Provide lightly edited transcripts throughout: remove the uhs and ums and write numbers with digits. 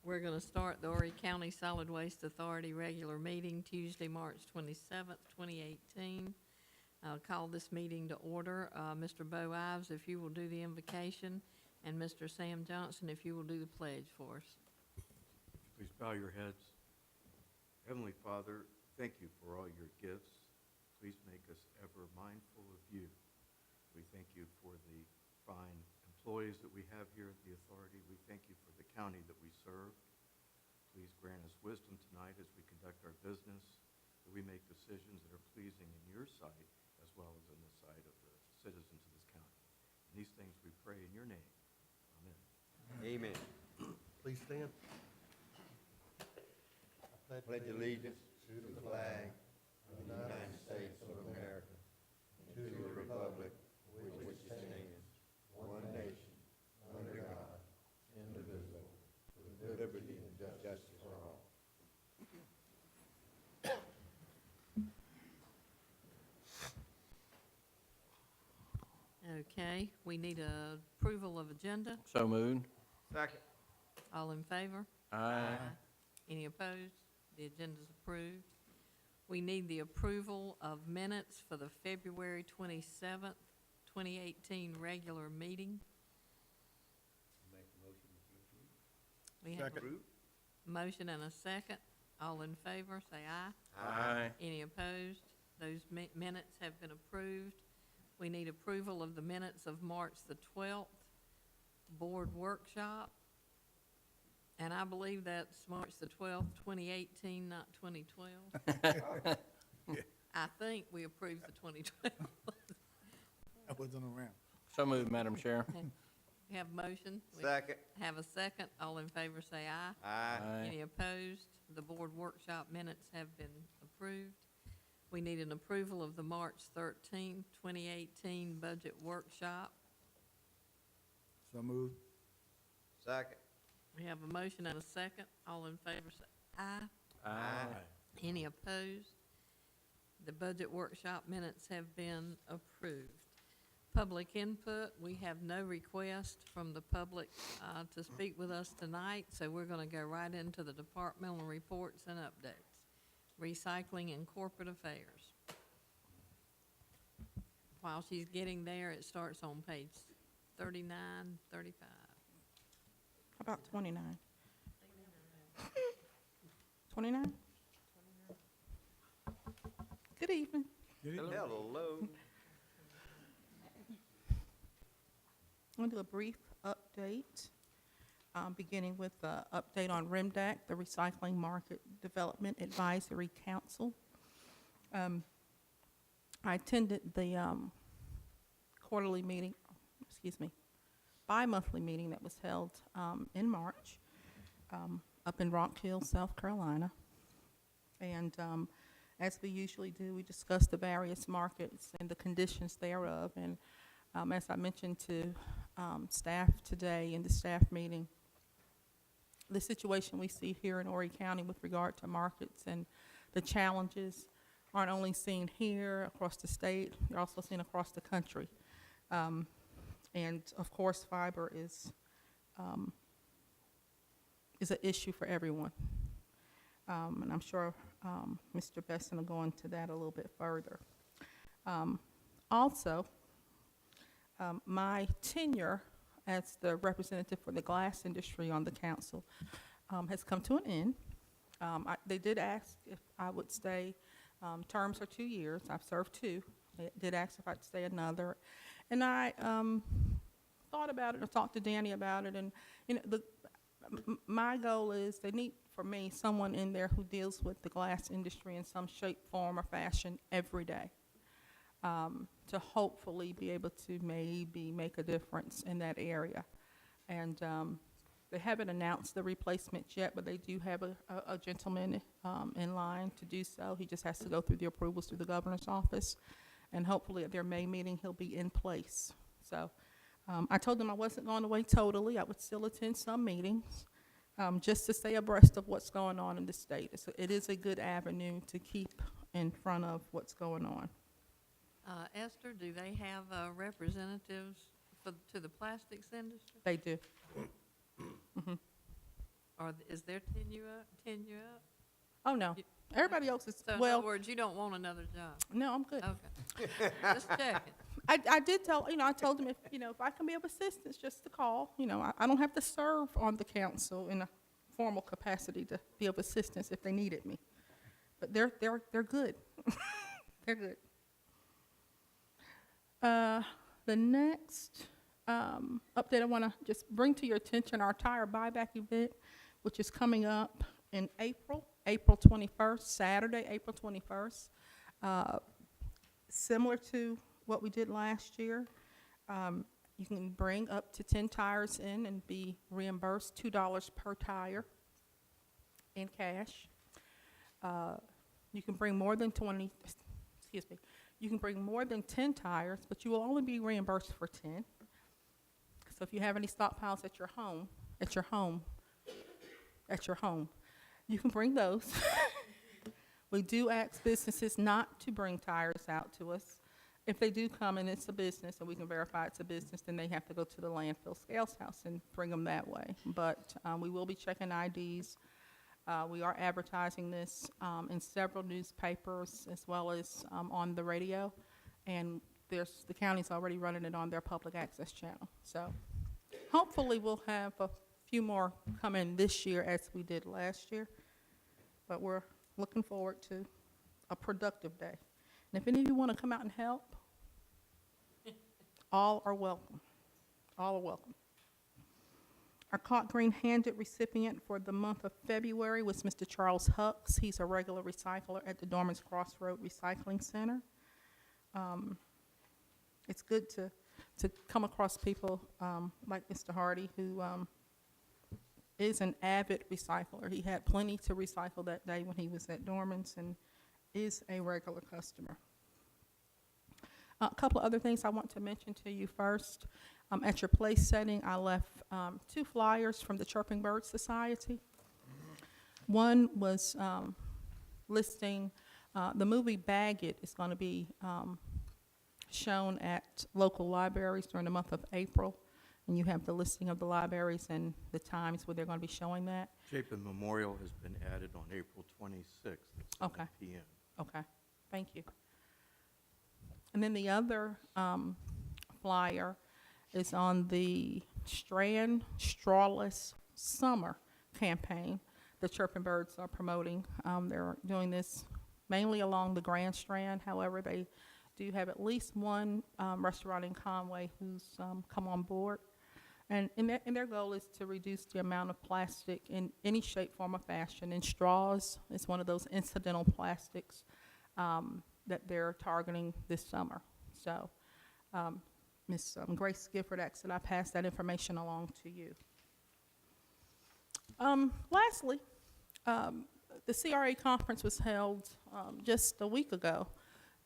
We're going to start the Horry County Solid Waste Authority regular meeting Tuesday, March 27th, 2018. I'll call this meeting to order. Mr. Bo Ives, if you will do the invocation, and Mr. Sam Johnson, if you will do the pledge for us. Please bow your heads. Heavenly Father, thank you for all your gifts. Please make us ever mindful of you. We thank you for the fine employees that we have here at the authority. We thank you for the county that we serve. Please grant us wisdom tonight as we conduct our business, that we make decisions that are pleasing in your sight as well as in the sight of the citizens of this county. And these things we pray in your name. Amen. Amen. Please stand. I pledge allegiance to the flag of the United States of America, to the republic which stands, one nation, under God, indivisible, with liberty and justice for all. Okay, we need a approval of agenda. So moved. Second. All in favor? Aye. Any opposed? The agenda's approved. We need the approval of minutes for the February 27th, 2018 regular meeting. Make a motion to approve. We have a motion and a second. All in favor, say aye. Aye. Any opposed? Those minutes have been approved. We need approval of the minutes of March the 12th, board workshop. And I believe that's March the 12th, 2018, not 2012. I think we approved the 2012. I wasn't around. So moved, Madam Chair. We have a motion. We Second. have a second. All in favor say aye. Aye. Any opposed? The board workshop minutes have been approved. We need an approval of the March 13th, 2018 budget workshop. So moved. Second. We have a motion and a second. All in favor say aye. Aye. Any opposed? The budget workshop minutes have been approved. Public input, we have no request from the public to speak with us tonight, so we're going to go right into the departmental reports and updates. Recycling and corporate affairs. While she's getting there, it starts on page 39, 35. How about 29? 29? Good evening. Hello. I'm going to do a brief update, beginning with the update on RIMDAC, the Recycling Market Development Advisory Council. I attended the quarterly meeting, bi-monthly meeting that was held in March up in Rock Hill, South Carolina. And as we usually do, we discuss the various markets and the conditions thereof. And as I mentioned to staff today in the staff meeting, the situation we see here in Horry County with regard to markets and the challenges aren't only seen here across the state, they're also seen across the country. And of course, fiber is an issue for everyone. And I'm sure Mr. Besson will go into that a little bit further. Also, my tenure as the representative for the glass industry on the council has come to an end. They did ask if I would stay. Terms are 2 years. I've served 2. They did ask if I'd stay another. And I thought about it, I talked to Danny about it, and my goal is they need, for me, someone in there who deals with the glass industry in some shape, form, or fashion every day, to hopefully be able to maybe make a difference in that area. And they haven't announced the replacement yet, but they do have a gentleman in line to do so. He just has to go through the approvals through the governor's office. And hopefully at their May meeting, he'll be in place. So I told them I wasn't going away totally. I would still attend some meetings just to stay abreast of what's going on in the state. It is a good avenue to keep in front of what's going on. Esther, do they have representatives to the plastics industry? They do. Are is their tenure up? Oh, no. You- Everybody else is, So in well, other words, you don't want another job? no, I'm good. Okay. Just checking. I did tell, I told them if I can be of assistance, just to call. I don't have to serve on the council in a formal capacity to be of assistance if they needed me. But they're good. They're good. The next update I want to just bring to your attention, our tire buyback event, which is coming up in April 21st, Saturday, April 21st. Similar to what we did last year. You can bring up to 10 tires in and be reimbursed $2 per tire in cash. You can bring more than 20, excuse me, you can bring more than 10 tires, but you will only be reimbursed for 10. So if you have any stockpiles at your home, you can bring those. We do ask businesses not to bring tires out to us. If they do come and it's a business and we can verify it's a business, then they have to go to the landfill scales house and bring them that way. But we will be checking IDs. We are advertising this in several newspapers as well as on the radio. And the county's already running it on their public access channel. So hopefully we'll have a few more come in this year as we did last year. But we're looking forward to a productive day. And if any of you want to come out and help, all are welcome. All are welcome. Our Caught Green-handed recipient for the month of February was Mr. Charles Hucks. He's a regular recycler at the Dorman's Crossroad Recycling Center. It's good to come across people like Mr. Hardy, who is an avid recycler. He had plenty to recycle that day when he was at Dorman's and is a regular customer. A couple of other things I want to mention to you first. At your place setting, I left 2 flyers from the Chirping Bird Society. One was listing the movie Baggett is going to be shown at local libraries during the month of April. And you have the listing of the libraries and the times where they're going to be showing that. Chapin Memorial has been added on April 26th at 7 Okay. p.m. Okay, thank you. And then the other flyer is on the Strand Strawless Summer campaign the Chirping Birds are promoting. They're doing this mainly along the Grand Strand. However, they do have at least one restaurant in Conway who's come on board. And their goal is to reduce the amount of plastic in any shape, form, or fashion. And straws is one of those incidental plastics that they're targeting this summer. So Ms. Grace Gifford asked that I pass that information along to you. Lastly, the CRA conference was held just a week ago,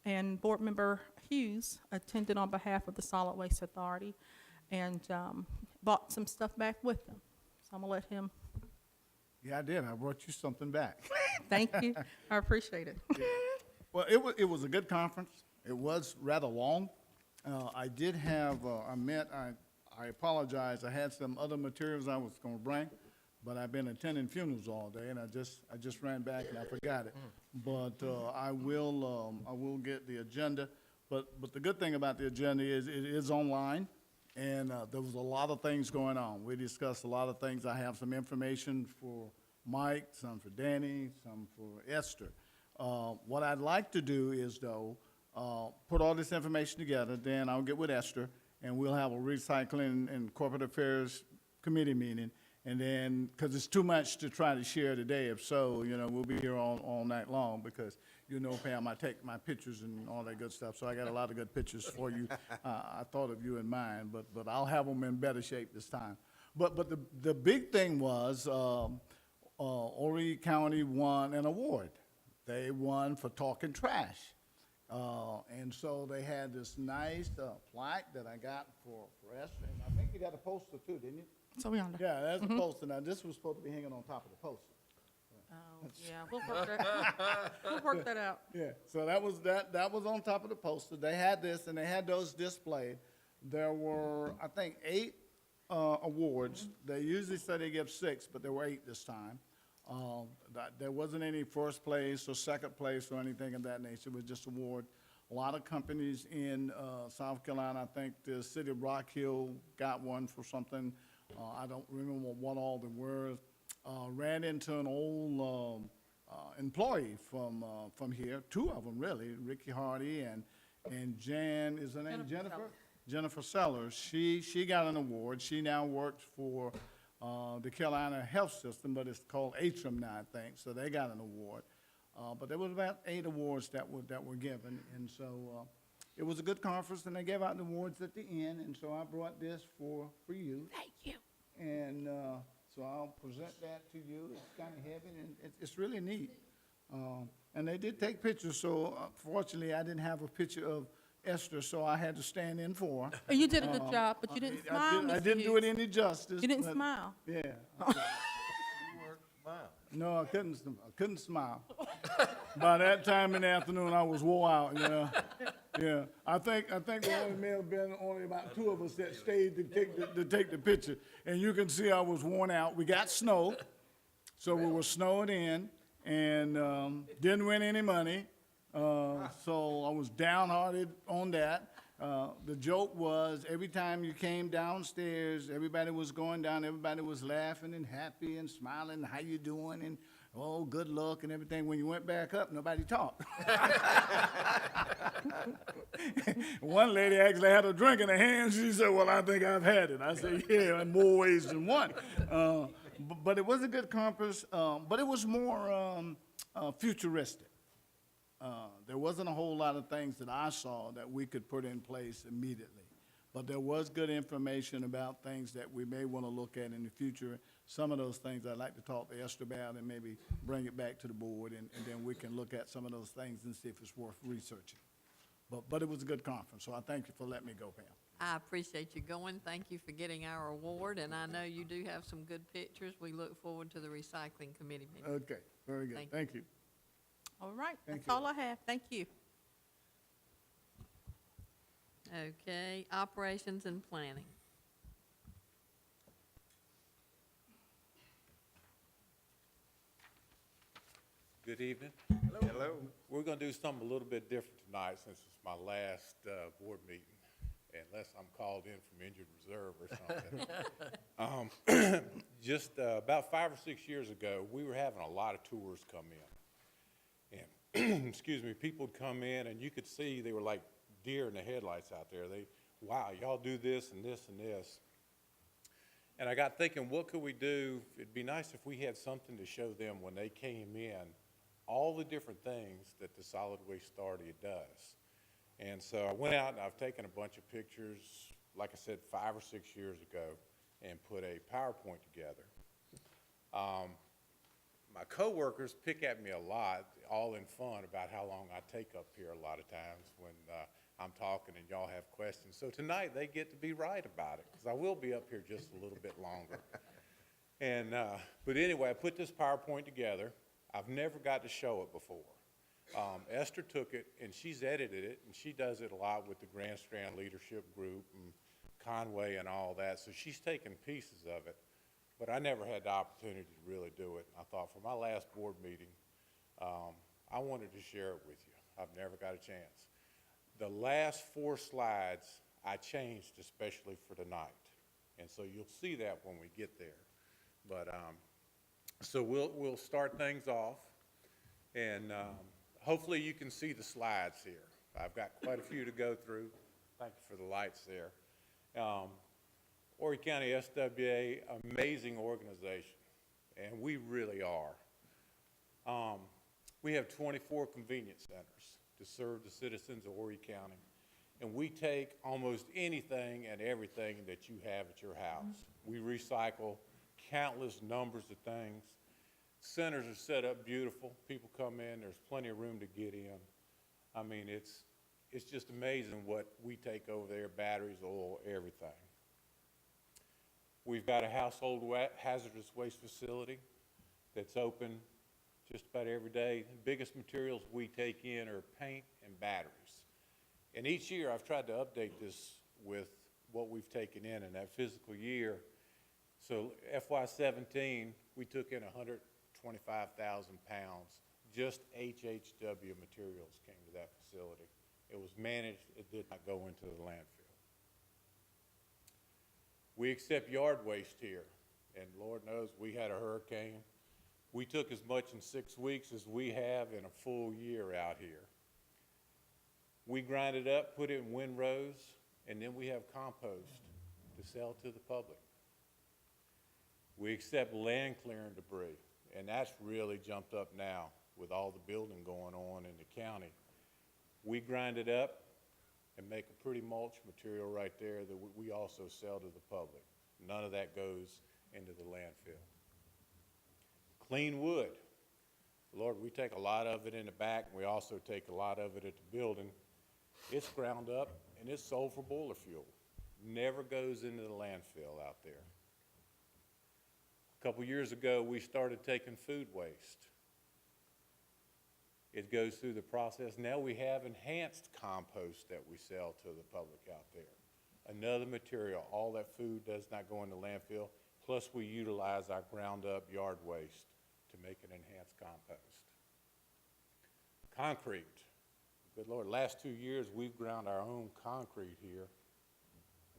and Board Member Hughes attended on behalf of the Solid Waste Authority and bought some stuff back with him. So I'm going to let him. Yeah, I did. I brought you something back. Thank you. I appreciate it. Well, it was a good conference. It was rather long. I did have, I apologize, I had some other materials I was going to bring, but I've been attending funerals all day, and I just ran back and I forgot it. But I will get the agenda. But the good thing about the agenda is it is online, and there was a lot of things going on. We discussed a lot of things. I have some information for Mike, some for Danny, some for Esther. What I'd like to do is, though, put all this information together, then I'll get with Esther, and we'll have a recycling and corporate affairs committee meeting. And then, because it's too much to try to share today, if so, we'll be here all night long because, Pam, I take my pictures and all that good stuff, so I got a lot of good pictures for you. I thought of you in mind, but I'll have them in better shape this time. But the big thing was Horry County won an award. They won for talking trash. And so they had this nice plaque that I got for Esther. And I think you got a poster too, didn't you? So yonder. Yeah, that's the poster. Now, this was supposed to be hanging on top of the poster. Oh, yeah, we'll work that out. Yeah, so that was on top of the poster. They had this, and they had those displayed. There were, I think, 8 awards. They usually say they give 6, but there were 8 this time. There wasn't any first place or second place or anything of that nature. It was just award. A lot of companies in South Carolina, I think the city of Rock Hill got one for something. I don't remember what all they were. Ran into an old employee from here, 2 of them really, Ricky Hardy and Jan, is her name Jennifer? Jennifer Sellers. She got an award. She now works for the Carolina Health System, but it's called Atrium now, I think. So they got an award. But there was about 8 awards that were given, and so it was a good conference. And they gave out the awards at the end, and so I brought this for you. Thank you. And so I'll present that to you. It's kind of heavy, and it's really neat. And they did take pictures, so fortunately, I didn't have a picture of Esther, so I had to stand in for her. You did a good job, but you didn't smile, I Mr. didn't do it Hughes. any justice. You didn't but- smile. Yeah. No, I couldn't smile. By that time in the afternoon, I was wore out, yeah. Yeah, I think there only may have been only about 2 of us that stayed to take the picture. And you can see I was worn out. We got snow, so we were snowed in, and didn't win any money. So I was downhearted on that. The joke was every time you came downstairs, everybody was going down, everybody was laughing and happy and smiling, how you doing, and oh, good luck and everything. When you went back up, nobody talked. One lady actually had a drink in her hand. She said, well, I think I've had it. I said, yeah, in more ways than one. But it was a good conference, but it was more futuristic. There wasn't a whole lot of things that I saw that we could put in place immediately. But there was good information about things that we may want to look at in the future. Some of those things I'd like to talk to Esther about and maybe bring it back to the board, and then we can look at some of those things and see if it's worth researching. But it was a good conference, so I thank you for letting me go, Pam. I appreciate you going. Thank you for getting our award, and I know you do have some good pictures. We look forward to the recycling committee meeting. Okay, very good. Thank you. Thank you. All right, Thank that's you. all I have. Thank you. Okay, operations and planning. Good evening. Hello. We're going to do something a little bit different tonight since it's my last board meeting, unless I'm called in from injured reserve or something. Just about 5 or 6 years ago, we were having a lot of tours come in. And, excuse me, people would come in and you could see they were like deer in the headlights out there. Wow, y'all do this and this and this. And I got thinking, what could we do? It'd be nice if we had something to show them when they came in, all the different things that the Solid Waste Authority does. And so I went out and I've taken a bunch of pictures, like I said, 5 or 6 years ago, and put a PowerPoint together. My coworkers pick at me a lot, all in fun, about how long I take up here a lot of times when I'm talking and y'all have questions. So tonight they get to be right about it, because I will be up here just a little bit longer. And but anyway, I put this PowerPoint together. I've never got to show it before. Esther took it and she's edited it, and she does it a lot with the Grand Strand Leadership Group and Conway and all that. So she's taken pieces of it, but I never had the opportunity to really do it. I thought for my last board meeting, I wanted to share it with you. I've never got a chance. The last 4 slides I changed especially for tonight, and so you'll see that when we get there. But so we'll start things off, and hopefully you can see the slides here. I've got quite a few to go through. Thank you for the lights there. Horry County SWA, amazing organization, and we really are. We have 24 convenience centers to serve the citizens of Horry County, and we take almost anything and everything that you have at your house. We recycle countless numbers of things. Centers are set up beautiful. People come in, there's plenty of room to get in. I mean, it's just amazing what we take over there, batteries, oil, everything. We've got a household hazardous waste facility that's open just about every day. The biggest materials we take in are paint and batteries. And each year I've tried to update this with what we've taken in that physical year. So FY17, we took in 125,000 pounds. Just HHW materials came to that facility. It was managed, it did not go into the landfill. We accept yard waste here, and Lord knows we had a hurricane. We took as much in 6 weeks as we have in a full year out here. We grind it up, put it in windrows, and then we have compost to sell to the public. We accept land clearing debris, and that's really jumped up now with all the building going on in the county. We grind it up and make a pretty mulch material right there that we also sell to the public. None of that goes into the landfill. Clean wood. Lord, we take a lot of it in the back, and we also take a lot of it at the building. It's ground up, and it's sold for boiler fuel. Never goes into the landfill out there. A couple years ago, we started taking food waste. It goes through the process. Now we have enhanced compost that we sell to the public out there. Another material, all that food does not go into landfill, plus we utilize our ground up yard waste to make an enhanced compost. Concrete. Good Lord, last 2 years we've ground our own concrete here.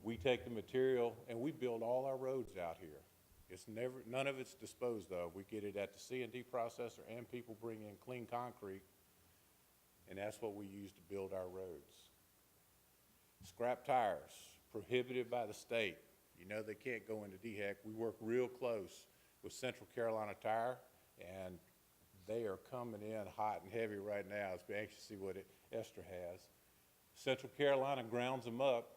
We take the material and we build all our roads out here. None of it's disposed of. We get it at the C&D processor, and people bring in clean concrete, and that's what we use to build our roads. Scrap tires, prohibited by the state. You know they can't go into DHEC. We work real close with Central Carolina Tire, and they are coming in hot and heavy right now. I'll be anxious to see what Esther has. Central Carolina grounds them up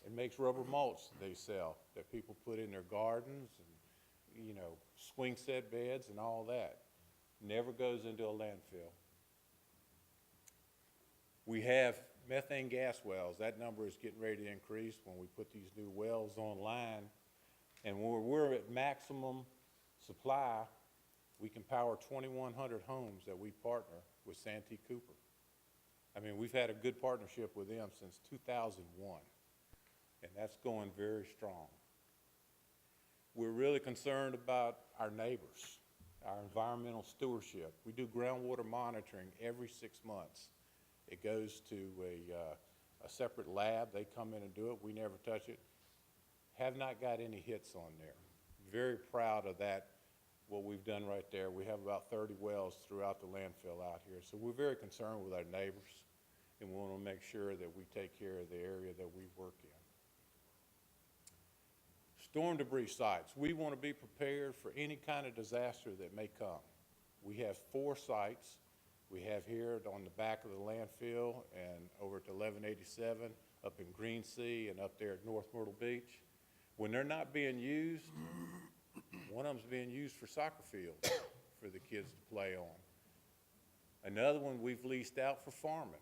and makes rubber mulch they sell that people put in their gardens and, you know, swing set beds and all that. Never goes into a landfill. We have methane gas wells. That number is getting ready to increase when we put these new wells online. And when we're at maximum supply, we can power 2,100 homes that we partner with Santee Cooper. I mean, we've had a good partnership with them since 2001. And that's going very strong. We're really concerned about our neighbors, our environmental stewardship. We do groundwater monitoring every 6 months. It goes to a separate lab. They come in and do it. We never touch it. Have not got any hits on there. Very proud of that, what we've done right there. We have about 30 wells throughout the landfill out here. So we're very concerned with our neighbors, and we want to make sure that we take care of the area that we work in. Storm debris sites. We want to be prepared for any kind of disaster that may come. We have 4 sites. We have here on the back of the landfill and over at 1187, up in Greensea, and up there at North Myrtle Beach. When they're not being used, one of them's being used for soccer fields for the kids to play on. Another one we've leased out for farming.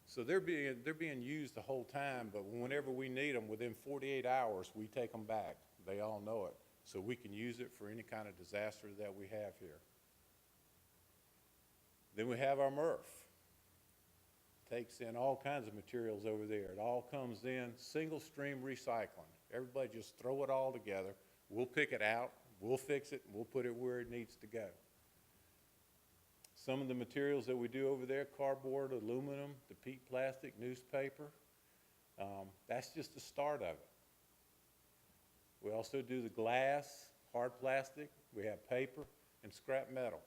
So they're being used the whole time, but whenever we need them, within 48 hours, we take them back. They all know it. So we can use it for any kind of disaster that we have here. Then we have our MRF. Takes in all kinds of materials over there. It all comes in single stream recycling. Everybody just throw it all together. We'll pick it out, we'll fix it, and we'll put it where it needs to go. Some of the materials that we do over there, cardboard, aluminum, the peat plastic, newspaper, that's just the start of it. We also do the glass, hard plastic, we have paper, and scrap metal.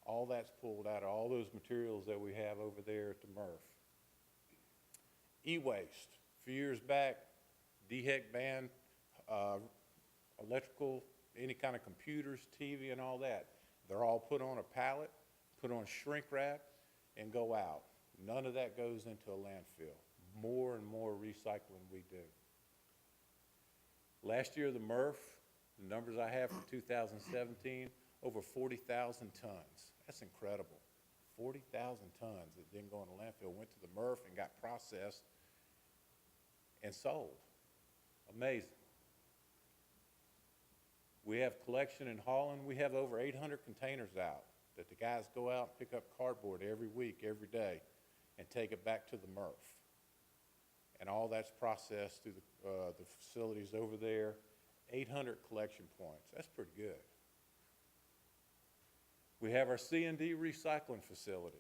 All that's pulled out of all those materials that we have over there at the MRF. E-waste. A few years back, DHEC banned electrical, any kind of computers, TV, and all that. They're all put on a pallet, put on shrink wrap, and go out. None of that goes into a landfill. More and more recycling we do. Last year, the MRF, the numbers I have for 2017, over 40,000 tons. That's incredible. 40,000 tons that didn't go in the landfill, went to the MRF and got processed and sold. Amazing. We have collection in Holland. We have over 800 containers out that the guys go out and pick up cardboard every week, every day, and take it back to the MRF. and all that's processed through the facilities over there. 800 collection points. That's pretty good. We have our C&D recycling facility.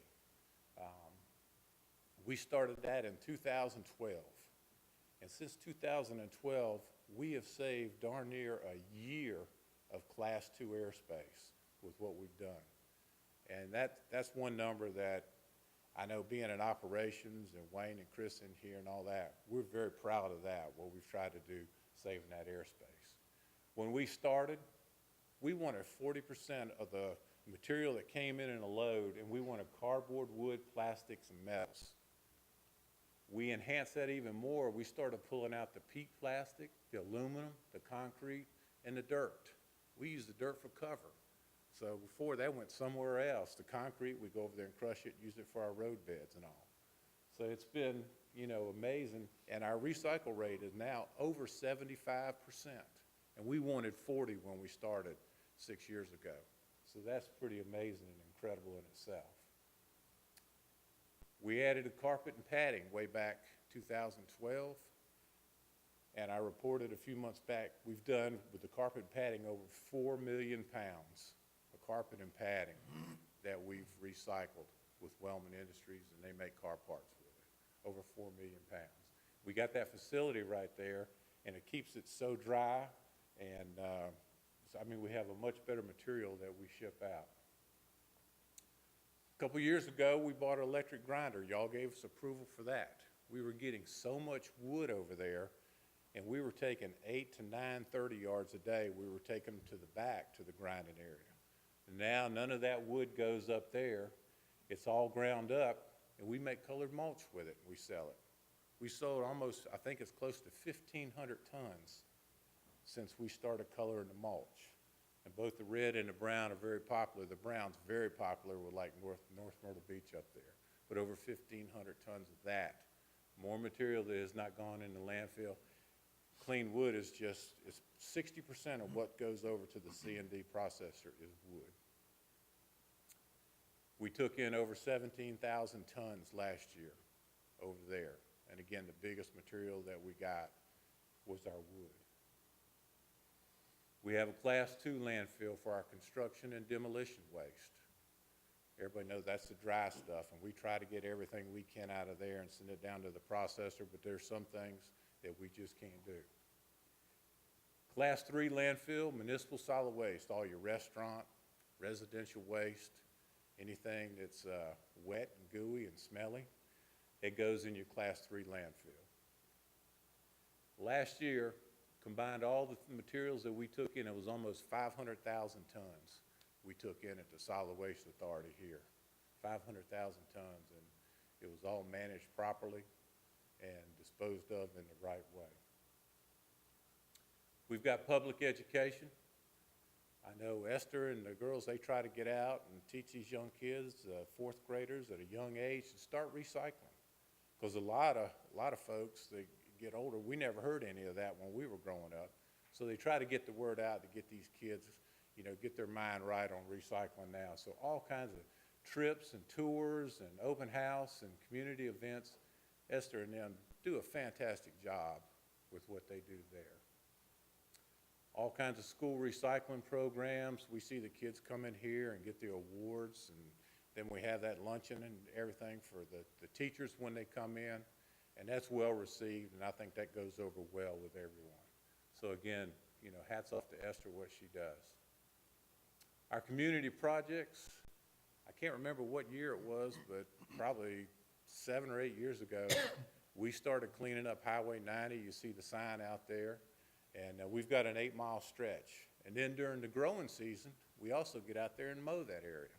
We started that in 2012. And since 2012, we have saved darn near a year of Class 2 airspace with what we've done. And that's one number that I know, being in operations and Wayne and Chris in here and all that, we're very proud of that, what we've tried to do, saving that airspace. When we started, we wanted 40% of the material that came in a load, and we wanted cardboard, wood, plastics, and metals. We enhanced that even more. We started pulling out the peat plastic, the aluminum, the concrete, and the dirt. We used the dirt for cover. So before that went somewhere else. The concrete, we go over there and crush it, use it for our road beds and all. So it's been, you know, amazing. And our recycle rate is now over 75%. And we wanted 40 when we started 6 years ago. So that's pretty amazing and incredible in itself. We added a carpet and padding way back 2012. And I reported a few months back, we've done with the carpet and padding over 4 million pounds of carpet and padding that we've recycled with Wellman Industries, and they make car parts with it, over 4 million pounds. We got that facility right there, and it keeps it so dry, and so, I mean, we have a much better material that we ship out. A couple years ago, we bought an electric grinder. Y'all gave us approval for that. We were getting so much wood over there, and we were taking 8 to 9 30 yards a day. We were taking them to the back to the grinding area. And now none of that wood goes up there. It's all ground up, and we make colored mulch with it. We sell it. We sold almost, I think it's close to 1,500 tons since we started coloring the mulch. And both the red and the brown are very popular. The brown's very popular with like North Myrtle Beach up there. But over 1,500 tons of that. More material that has not gone in the landfill. Clean wood is just, it's 60% of what goes over to the C&D processor is wood. We took in over 17,000 tons last year over there. And again, the biggest material that we got was our wood. We have a Class 2 landfill for our construction and demolition waste. Everybody knows that's the dry stuff, and we try to get everything we can out of there and send it down to the processor, but there's some things that we just can't do. Class 3 landfill, municipal solid waste, all your restaurant, residential waste, anything that's wet and gooey and smelly, it goes in your Class 3 landfill. Last year, combined all the materials that we took in, it was almost 500,000 tons we took in at the Solid Waste Authority here. 500,000 tons, and it was all managed properly and disposed of in the right way. We've got public education. I know Esther and the girls, they try to get out and teach these young kids, fourth graders at a young age, to start recycling. Because a lot of folks, they get older, we never heard any of that when we were growing up. So they try to get the word out to get these kids, you know, get their mind right on recycling now. So all kinds of trips and tours and open house and community events. Esther and them do a fantastic job with what they do there. All kinds of school recycling programs. We see the kids come in here and get the awards, and then we have that luncheon and everything for the teachers when they come in, and that's well received, and I think that goes over well with everyone. So again, you know, hats off to Esther, what she does. Our community projects, I can't remember what year it was, but probably 7 or 8 years ago, we started cleaning up Highway 90. You see the sign out there. And we've got an 8-mile stretch. And then during the growing season, we also get out there and mow that area.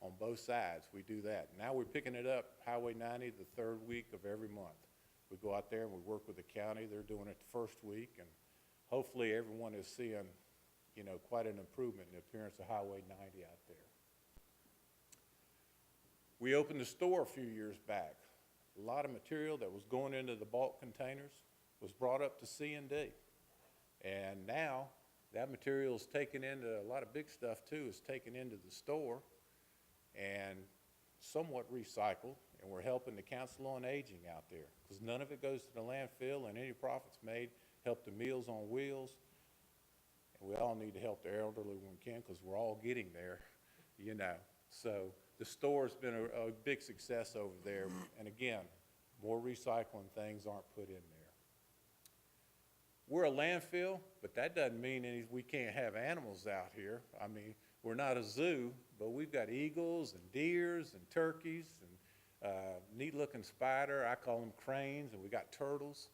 On both sides, we do that. Now we're picking it up, Highway 90, the 3rd week of every month. We go out there and we work with the county. They're doing it the 1st week. And hopefully everyone is seeing, you know, quite an improvement in the appearance of Highway 90 out there. We opened the store a few years back. A lot of material that was going into the bulk containers was brought up to C&D. And now that material is taken into, a lot of big stuff too, is taken into the store and somewhat recycled. and we're helping the Council on Aging out there, because none of it goes to the landfill, and any profits made help the Meals on Wheels. And we all need to help the elderly when we can, because we're all getting there, you know. So the store's been a big success over there, and again, more recycling things aren't put in there. We're a landfill, but that doesn't mean we can't have animals out here. I mean, we're not a zoo, but we've got eagles and deers and turkeys and neat-looking spider. I call them cranes, and we got turtles.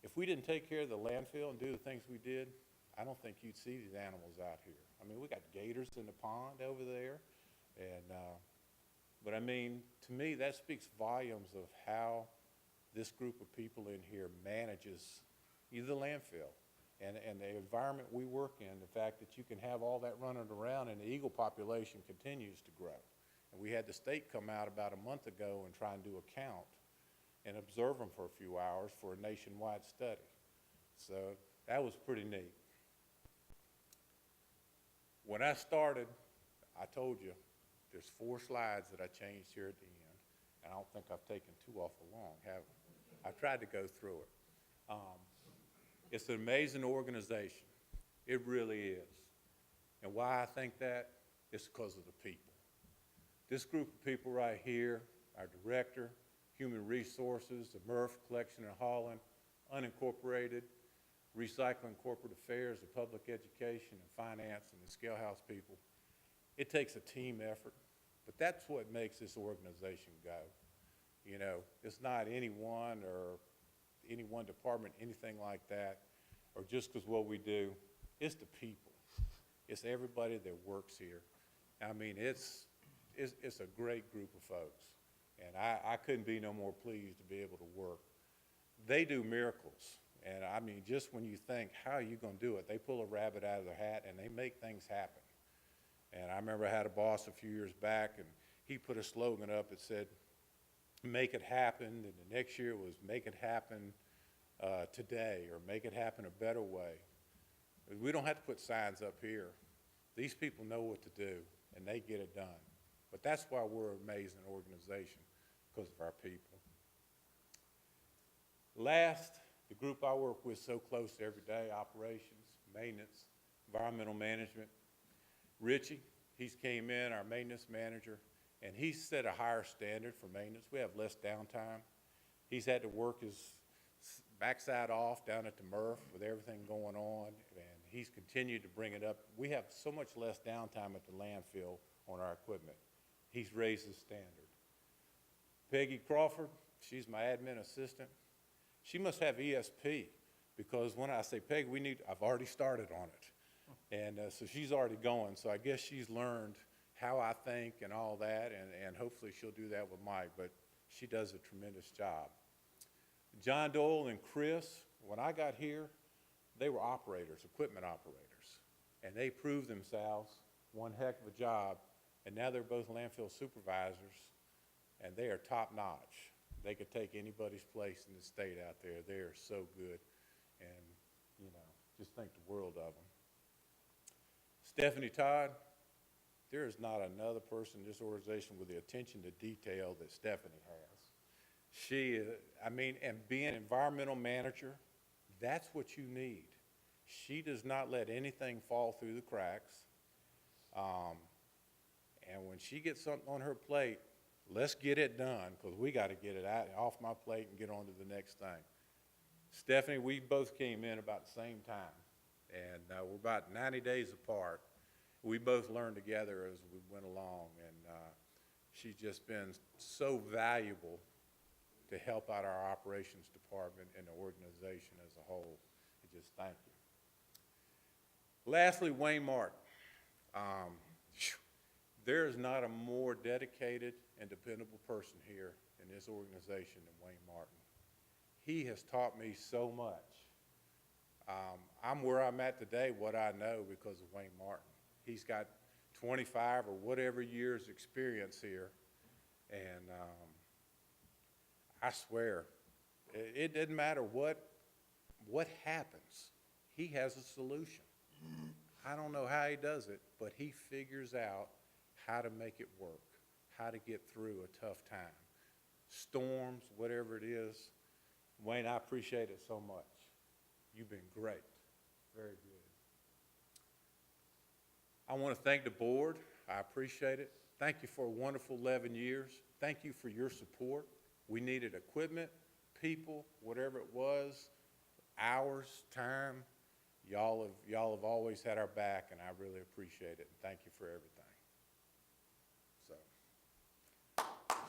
If we didn't take care of the landfill and do the things we did, I don't think you'd see these animals out here. I mean, we got gators in the pond over there, and but I mean, to me, that speaks volumes of how this group of people in here manages either the landfill and the environment we work in, the fact that you can have all that running around and the eagle population continues to grow. And we had the state come out about a month ago and try and do a count and observe them for a few hours for a nationwide study. So that was pretty neat. When I started, I told you, there's 4 slides that I changed here at the end, and I don't think I've taken too awful long, have I? I've tried to go through it. It's an amazing organization. It really is. And why I think that is because of the people. This group of people right here, our director, human resources, the MRF collection and hauling, unincorporated, recycling, corporate affairs, the public education and finance, and the scale house people. It takes a team effort, but that's what makes this organization go. You know, it's not anyone or any one department, anything like that, or just because what we do. It's the people. It's everybody that works here. I mean, it's a great group of folks, and I couldn't be no more pleased to be able to work. They do miracles, and I mean, just when you think, how are you going to do it? They pull a rabbit out of their hat, and they make things happen. And I remember I had a boss a few years back, and he put a slogan up that said, make it happen, and the next year was make it happen today, or make it happen a better way. We don't have to put signs up here. These people know what to do, and they get it done. But that's why we're an amazing organization, because of our people. Last, the group I work with so close every day, operations, maintenance, environmental management. Richie, he's came in, our maintenance manager, and he's set a higher standard for maintenance. We have less downtime. He's had to work his backside off down at the MRF with everything going on, and he's continued to bring it up. We have so much less downtime at the landfill on our equipment. He's raised the standard. Peggy Crawford, she's my admin assistant. She must have ESP, because when I say, Peggy, I've already started on it. And so she's already going, so I guess she's learned how I think and all that, and hopefully she'll do that with Mike, but she does a tremendous job. John Doyle and Chris, when I got here, they were operators, equipment operators, and they proved themselves, one heck of a job, and now they're both landfill supervisors, and they are top-notch. They could take anybody's place in the state out there. They are so good, and, you know, just think the world of them. Stephanie Todd, there is not another person in this organization with the attention to detail that Stephanie has. She, I mean, and being an environmental manager, that's what you need. She does not let anything fall through the cracks. And when she gets something on her plate, let's get it done, because we got to get it out off my plate and get on to the next thing. Stephanie, we both came in about the same time, and we're about 90 days apart. We both learned together as we went along, and she's just been so valuable to help out our operations department and the organization as a whole. And just thank you. Lastly, Wayne Martin. There is not a more dedicated and dependable person here in this organization than Wayne Martin. He has taught me so much. I'm where I'm at today, what I know, because of Wayne Martin. He's got 25 or whatever years experience here, and I swear, it doesn't matter what happens. He has a solution. I don't know how he does it, but he figures out how to make it work, how to get through a tough time. storms, whatever it is. Wayne, I appreciate it so much. You've been great, very good. I want to thank the board. I appreciate it. Thank you for a wonderful 11 years. Thank you for your support. We needed equipment, people, whatever it was, hours, time. Y'all have always had our back, and I really appreciate it. And thank you for everything. So.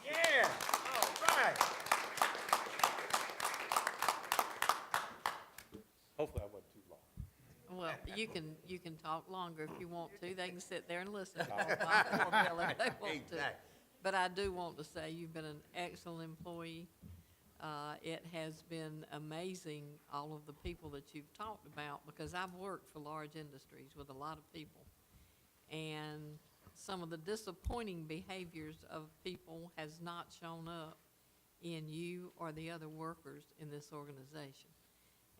Yeah, all right. Hopefully I wasn't too long. Well, you can talk longer if you want to. They can sit there and listen to Bob Bill if they want to. Exactly. But I do want to say you've been an excellent employee. It has been amazing, all of the people that you've talked about, because I've worked for large industries with a lot of people. And some of the disappointing behaviors of people has not shown up in you or the other workers in this organization.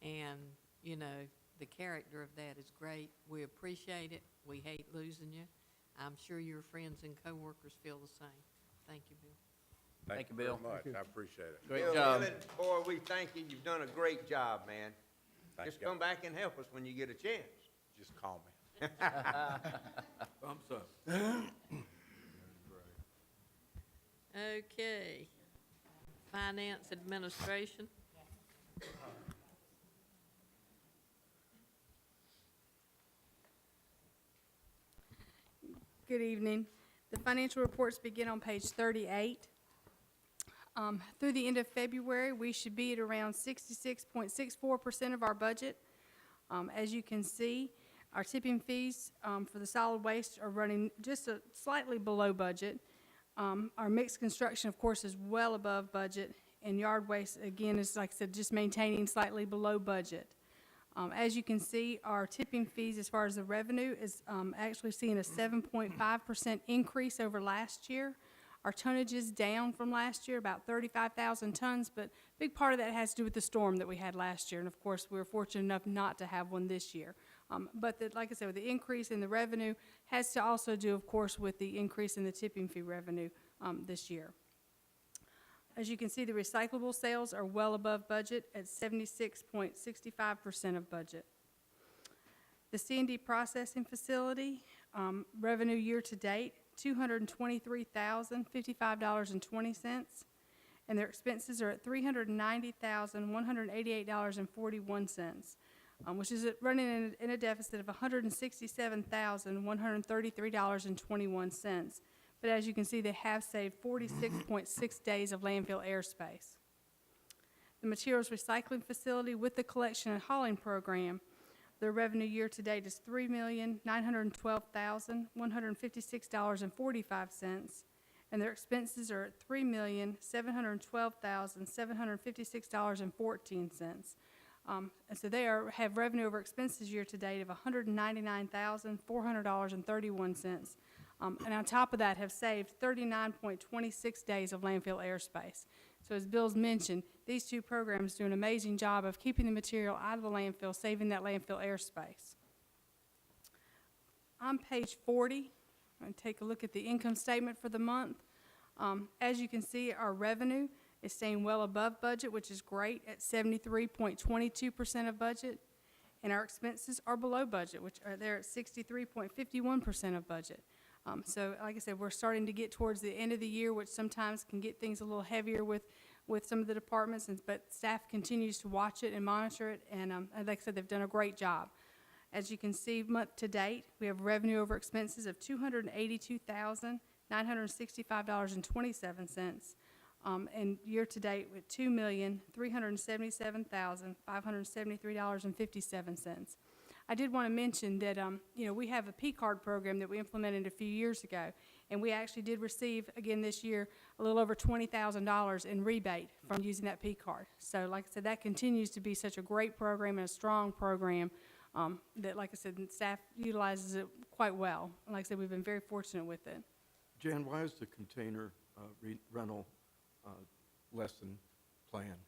And, you know, the character of that is great. We appreciate it. We hate losing you. I'm sure your friends and coworkers feel the same. Thank you, Bill. Thank you, very Bill. much. I appreciate it. Great Bill job. Dillon, boy, we thank you. You've done a great job, man. Thank Just you. come back and help us when you get a chance. Just call me. Thumbs up. Okay. Finance Administration. Good evening. The financial reports begin on page 38. Through the end of February, we should be at around 66.64% of our budget. As you can see, our tipping fees for the solid waste are running just slightly below budget. Our mixed construction, of course, is well above budget, and yard waste, again, is, like I said, just maintaining slightly below budget. As you can see, our tipping fees, as far as the revenue, is actually seeing a 7.5% increase over last year. Our tonnage is down from last year, about 35,000 tons, but a big part of that has to do with the storm that we had last year, and of course, we were fortunate enough not to have one this year. Like I said, with the increase in the revenue has to also do, of course, with the increase in the tipping fee revenue this year. As you can see, the recyclable sales are well above budget at 76.65% of budget. The C&D processing facility, revenue year-to-date, $223,055.20, and their expenses are at $390,188.41, which is running in a deficit of $167,133.21. But as you can see, they have saved 46.6 days of landfill airspace. The materials recycling facility with the collection and hauling program, their revenue year-to-date is $3,912,156.45, and their expenses are at $3,712,756.14. And so they have revenue over expenses year-to-date of $199,400.31. And on top of that, have saved 39.26 days of landfill airspace. So as Bill's mentioned, these two programs do an amazing job of keeping the material out of the landfill, saving that landfill airspace. On page 40, I'm going to take a look at the income statement for the month. As you can see, our revenue is staying well above budget, which is great, at 73.22% of budget. And our expenses are below budget, which are there at 63.51% of budget. So like I said, we're starting to get towards the end of the year, which sometimes can get things a little heavier with some of the departments, but staff continues to watch it and monitor it, and like I said, they've done a great job. As you can see, month to date, we have revenue over expenses of $282,965.27, and year to date with $2,377,573.57. I did want to mention that, we have a P-card program that we implemented a few years ago, and we actually did receive, again this year, a little over $20,000 in rebate from using that P-card. So like I said, that continues to be such a great program and a strong program that, like I said, staff utilizes it quite well. And like I said, we've been very fortunate with it. Jan, why is the container rental less than planned?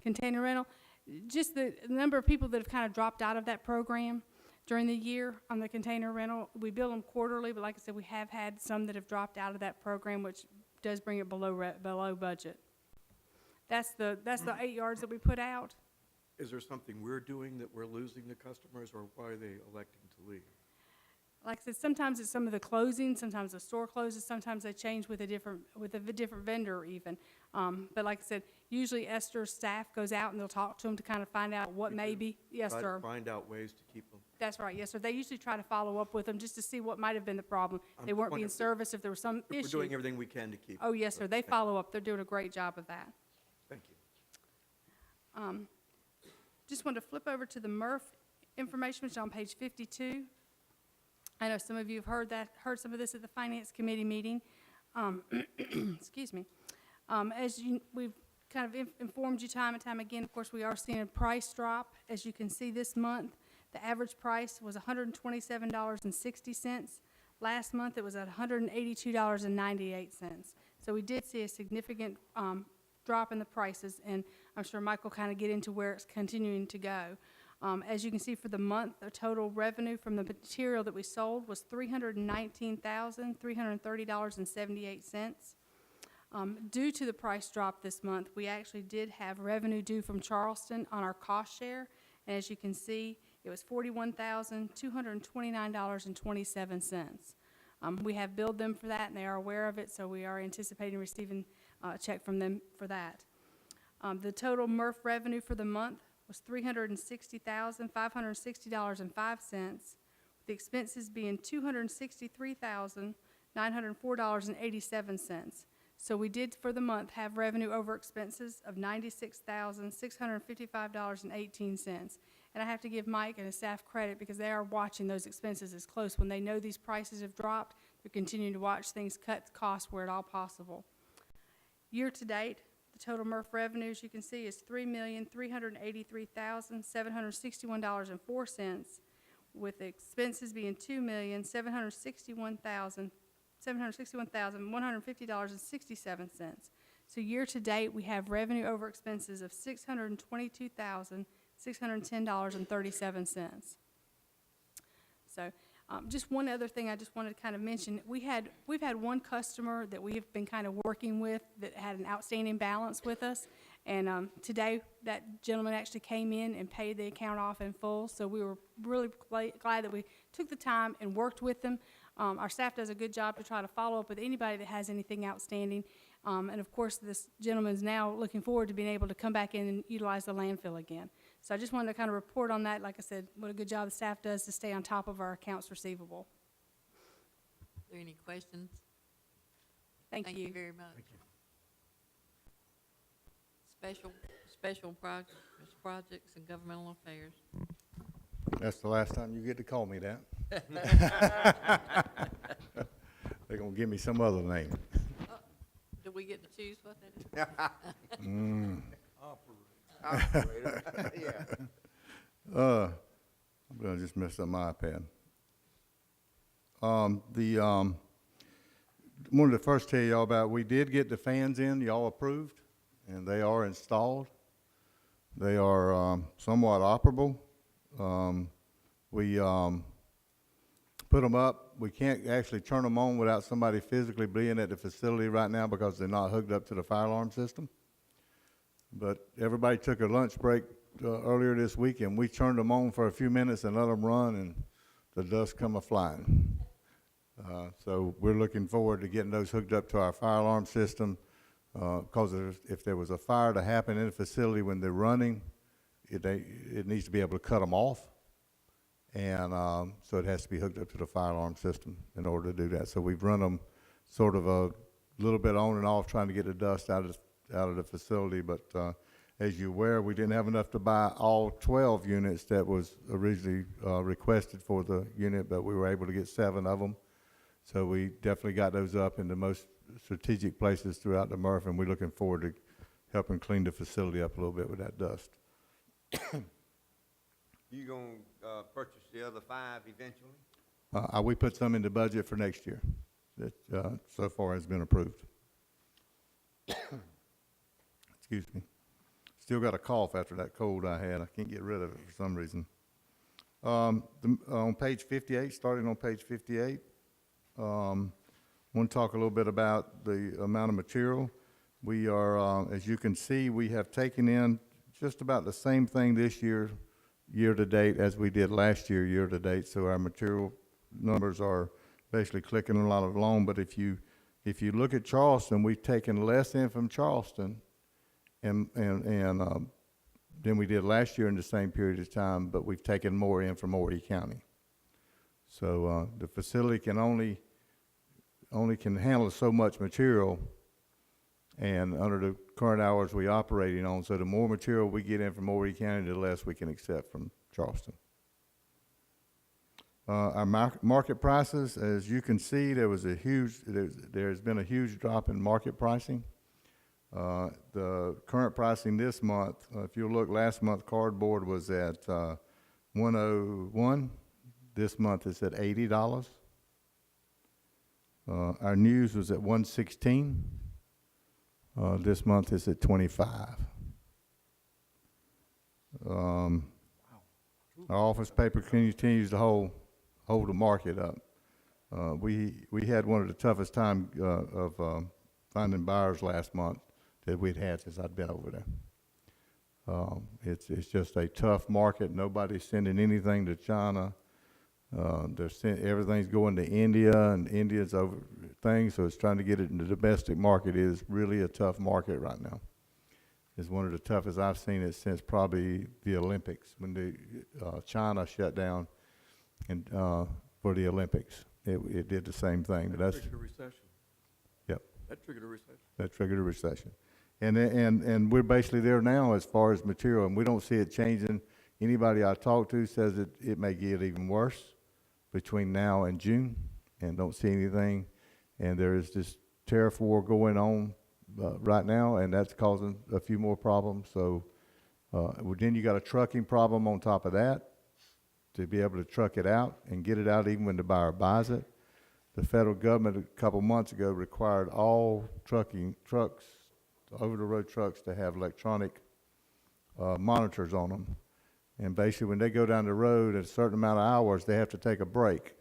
Container rental, just the number of people that have kind of dropped out of that program during the year on the container rental. We bill them quarterly, but like I said, we have had some that have dropped out of that program, which does bring it below budget. That's the 8 yards that we put out. Is there something we're doing that we're losing the customers, or why are they electing to leave? Like I said, sometimes it's some of the closing, sometimes the store closes, sometimes they change with a different vendor even. But like I said, usually Esther's staff goes out and they'll talk to them to kind of find out what You may do? be. Yes, Try to sir. find out ways to keep them. That's right, yes, sir. They usually try to follow up with them just to see what might have been the problem. I'm They just weren't being wondering if- serviced, if there was some If we're issue. doing everything we can to keep. Oh, yes, sir. They Thank- follow up. They're doing a great job of that. Thank you. Just wanted to flip over to the MRF information, which is on page 52. I know some of you have heard some of this at the Finance Committee meeting. Excuse me. We've kind of informed you time and time again, of course, we are seeing a price drop. As you can see this month, the average price was $127.60. Last month, it was at $182.98. So we did see a significant drop in the prices, and I'm sure Mike will kind of get into where it's continuing to go. As you can see, for the month, the total revenue from the material that we sold was $319,330.78. Due to the price drop this month, we actually did have revenue due from Charleston on our cost share, and as you can see, it was $41,229.27. We have billed them for that, and they are aware of it, so we are anticipating receiving a check from them for that. The total MRF revenue for the month was $360,560.05, the expenses being $263,904.87. So we did, for the month, have revenue over expenses of $96,655.18. And I have to give Mike and his staff credit because they are watching those expenses as close. When they know these prices have dropped, they're continuing to watch things, cut costs where at all possible. Year-to-date, the total MRF revenue, as you can see, is $3,383,761.04, with expenses being $2,761,150.67. So year-to-date, we have revenue over expenses of $622,610.37. So just one other thing I just wanted to kind of mention. We've had one customer that we have been kind of working with that had an outstanding balance with us. And today, that gentleman actually came in and paid the account off in full. So we were really glad that we took the time and worked with them. Our staff does a good job to try to follow up with anybody that has anything outstanding. And of course, this gentleman's now looking forward to being able to come back in and utilize the landfill again. So I just wanted to kind of report on that. Like I said, what a good job the staff does to stay on top of our accounts receivable. Are there any questions? Thank you. very much. Thank you. Special projects and governmental affairs. That's the last time you get to call me that. They're gonna give me some other name. Do we get to choose what that is? Operator, yeah. I'm gonna just mess up my iPad. Wanted to first tell y'all about, we did get the fans in, y'all approved, and they are installed. They are somewhat operable. We put them up. We can't actually turn them on without somebody physically being at the facility right now because they're not hooked up to the fire alarm system. But everybody took a lunch break earlier this week, and we turned them on for a few minutes and let them run, and the dust come a-flying. So we're looking forward to getting those hooked up to our fire alarm system, because if there was a fire to happen in the facility when they're running, it needs to be able to cut them off. And so it has to be hooked up to the fire alarm system in order to do that. So we've run them sort of a little bit on and off, trying to get the dust out of the facility. But as you're aware, we didn't have enough to buy all 12 units that was originally requested for the unit, but we were able to get 7 of them. So we definitely got those up in the most strategic places throughout the MRF, and we're looking forward to helping clean the facility up a little bit with that dust. You gonna purchase the other 5 eventually? We put some in the budget for next year that so far has been approved. Excuse me. Still got a cough after that cold I had. I can't get rid of it for some reason. On page 58, starting on page 58, want to talk a little bit about the amount of material. We are, as you can see, we have taken in just about the same thing this year, year-to-date, as we did last year, year-to-date. So our material numbers are basically clicking a lot along. But if you look at Charleston, we've taken less in from Charleston and than we did last year in the same period of time, but we've taken more in from Horry County. So the facility can only can handle so much material, and under the current hours we operating on, so the more material we get in from Horry County, the less we can accept from Charleston. Our market prices, as you can see, there's been a huge drop in market pricing. The current pricing this month, if you look, last month cardboard was at $101. This month it's at $80. Our news was at $116. This month it's at $25. Our office paper continues to hold the market up. We had one of the toughest time of finding buyers last month that we'd had since I'd been over there. It's just a tough market. Nobody's sending anything to China. Everything's going to India, and India's over things, so it's trying to get it in the domestic market is really a tough market right now. It's one of the toughest I've seen it since probably the Olympics, when China shut down and for the Olympics. It did the same thing. But That triggered a recession. Yep. That triggered a recession. That triggered a recession. And we're basically there now as far as material, and we don't see it changing. Anybody I talk to says it may get even worse between now and June, and don't see anything. And there is this tariff war going on right now, and that's causing a few more problems. So then you got a trucking problem on top of that, to be able to truck it out and get it out even when the buyer buys it. The federal government a couple months ago required all trucks, over-the-road trucks, to have electronic monitors on them. And basically when they go down the road at a certain amount of hours, they have to take a break.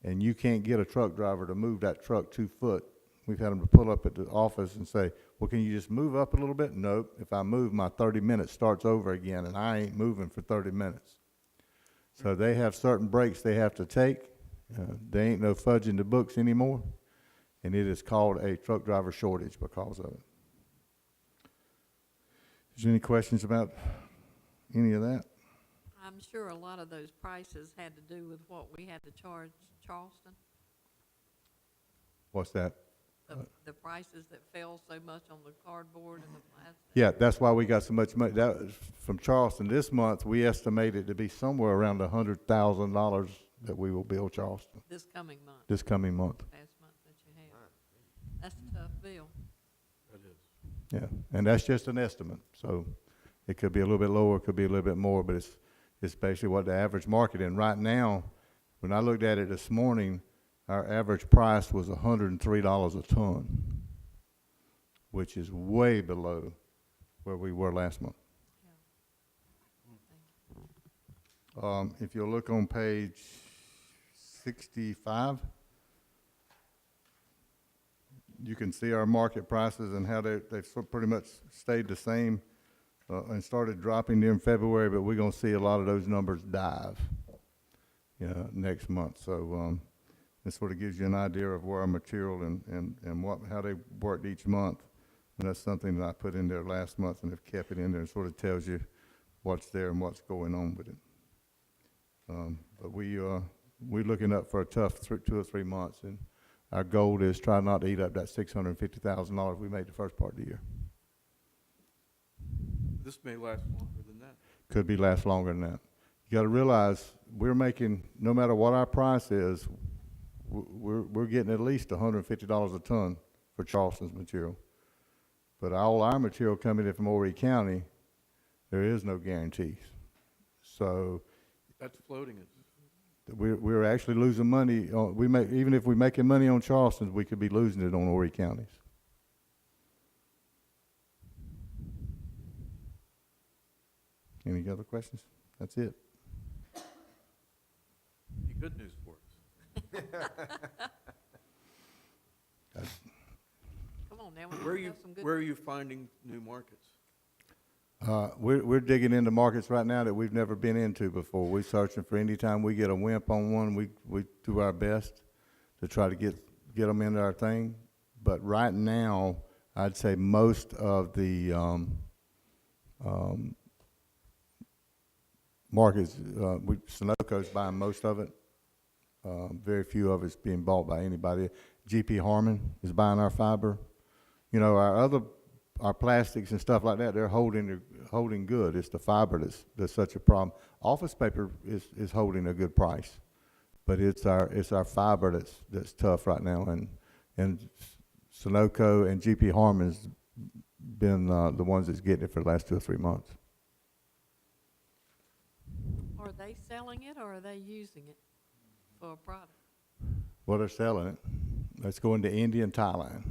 And you can't get a truck driver to move that truck 2 foot. We've had them to pull up at the office and say, well, can you just move up a little bit? Nope. If I move, my 30 minutes starts over again, and I ain't moving for 30 minutes. So they have certain breaks they have to take. There ain't no fudging the books anymore. And it is called a truck driver shortage because of it. Is there any questions about any of that? I'm sure a lot of those prices had to do with what we had to charge Charleston, What's that? the prices that fell so much on the cardboard and the plastic. Yeah, that's why we got so much money. That was from Charleston this month. We estimate it to be somewhere around $100,000 that we will bill Charleston This coming month, this coming month. past month that you have. That's a tough bill. That is. Yeah, and that's just an estimate. So it could be a little bit lower, it could be a little bit more, but it's basically what the average market. And right now, when I looked at it this morning, our average price was $103 a ton, which is way below where we were last month. If you'll look on page 65, you can see our market prices and how they've pretty much stayed the same and started dropping in February, but we're going to see a lot of those numbers dive next month. So this sort of gives you an idea of where our material and how they worked each month. And that's something that I put in there last month and have kept it in there, and sort of tells you what's there and what's going on with it. But we're looking up for a tough 2 or 3 months, and our goal is try not to eat up that $650,000 we made the first part of the year. This may last longer than that. Could be last longer than that. You got to realize we're making, no matter what our price is, we're getting at least $150 a ton for Charleston's material. But all our material coming in from Horry County, there is no guarantees. So That's floating it. we're actually losing money. Even if we're making money on Charleston's, we could be losing it on Horry County's. Any other questions? That's it. Any good news for us? And we Where are you, have some good. where are you finding new markets? We're digging into markets right now that we've never been into before. We're searching for any time we get a wimp on one, we do our best to try to get them into our thing. But right now, I'd say most of the markets, Sunoco's buying most of it. Very few of it's being bought by anybody. GP Harmon is buying our fiber. You know, our plastics and stuff like that, they're holding good. It's the fiber that's such a problem. Office paper is holding a good price, but it's our fiber that's tough right now. And Sunoco and GP Harmon's been the ones that's getting it for the last 2 or 3 months. Are they selling it or are they using it for a product? Well, they're selling it. It's going to India and Thailand.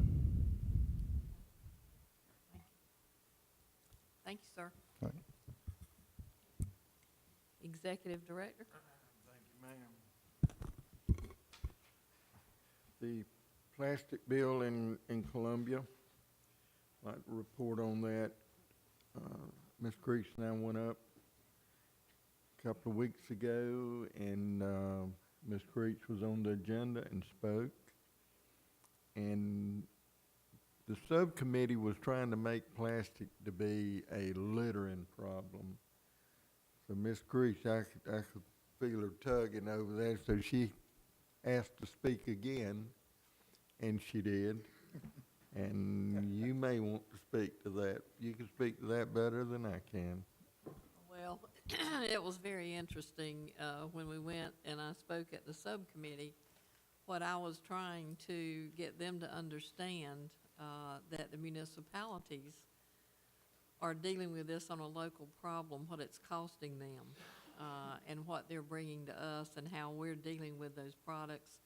Thank you, sir. Right. Executive Director? The plastic bill in Columbia, I'd like to report on that. Ms. Creech and I went up a couple of weeks ago, and Ms. Creech was on the agenda and spoke. And the subcommittee was trying to make plastic to be a littering problem. So Ms. Creech, I could feel her tugging over there, so she asked to speak again, and she did. And you may want to speak to that. You can speak to that better than I can. Well, it was very interesting when we went and I spoke at the subcommittee. What I was trying to get them to understand that the municipalities are dealing with this on a local problem, what it's costing them, and what they're bringing to us, and how we're dealing with those products,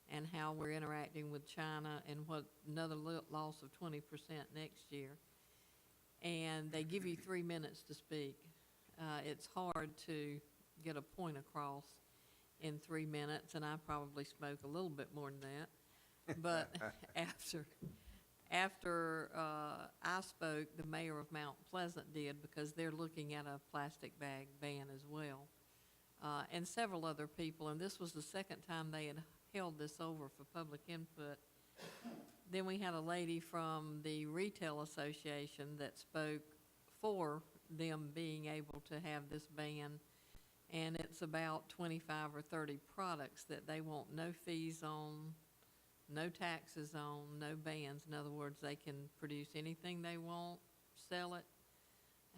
and how we're interacting with China, and what another loss of 20% next year. And they give you 3 minutes to speak. It's hard to get a point across in 3 minutes, and I probably spoke a little bit more than that. But after I spoke, the mayor of Mount Pleasant did, because they're looking at a plastic bag ban as well, and several other people. And this was the second time they had held this over for public input. Then we had a lady from the Retail Association that spoke for them being able to have this ban, and it's about 25 or 30 products that they want no fees on, no taxes on, no bans. In other words, they can produce anything they want, sell it,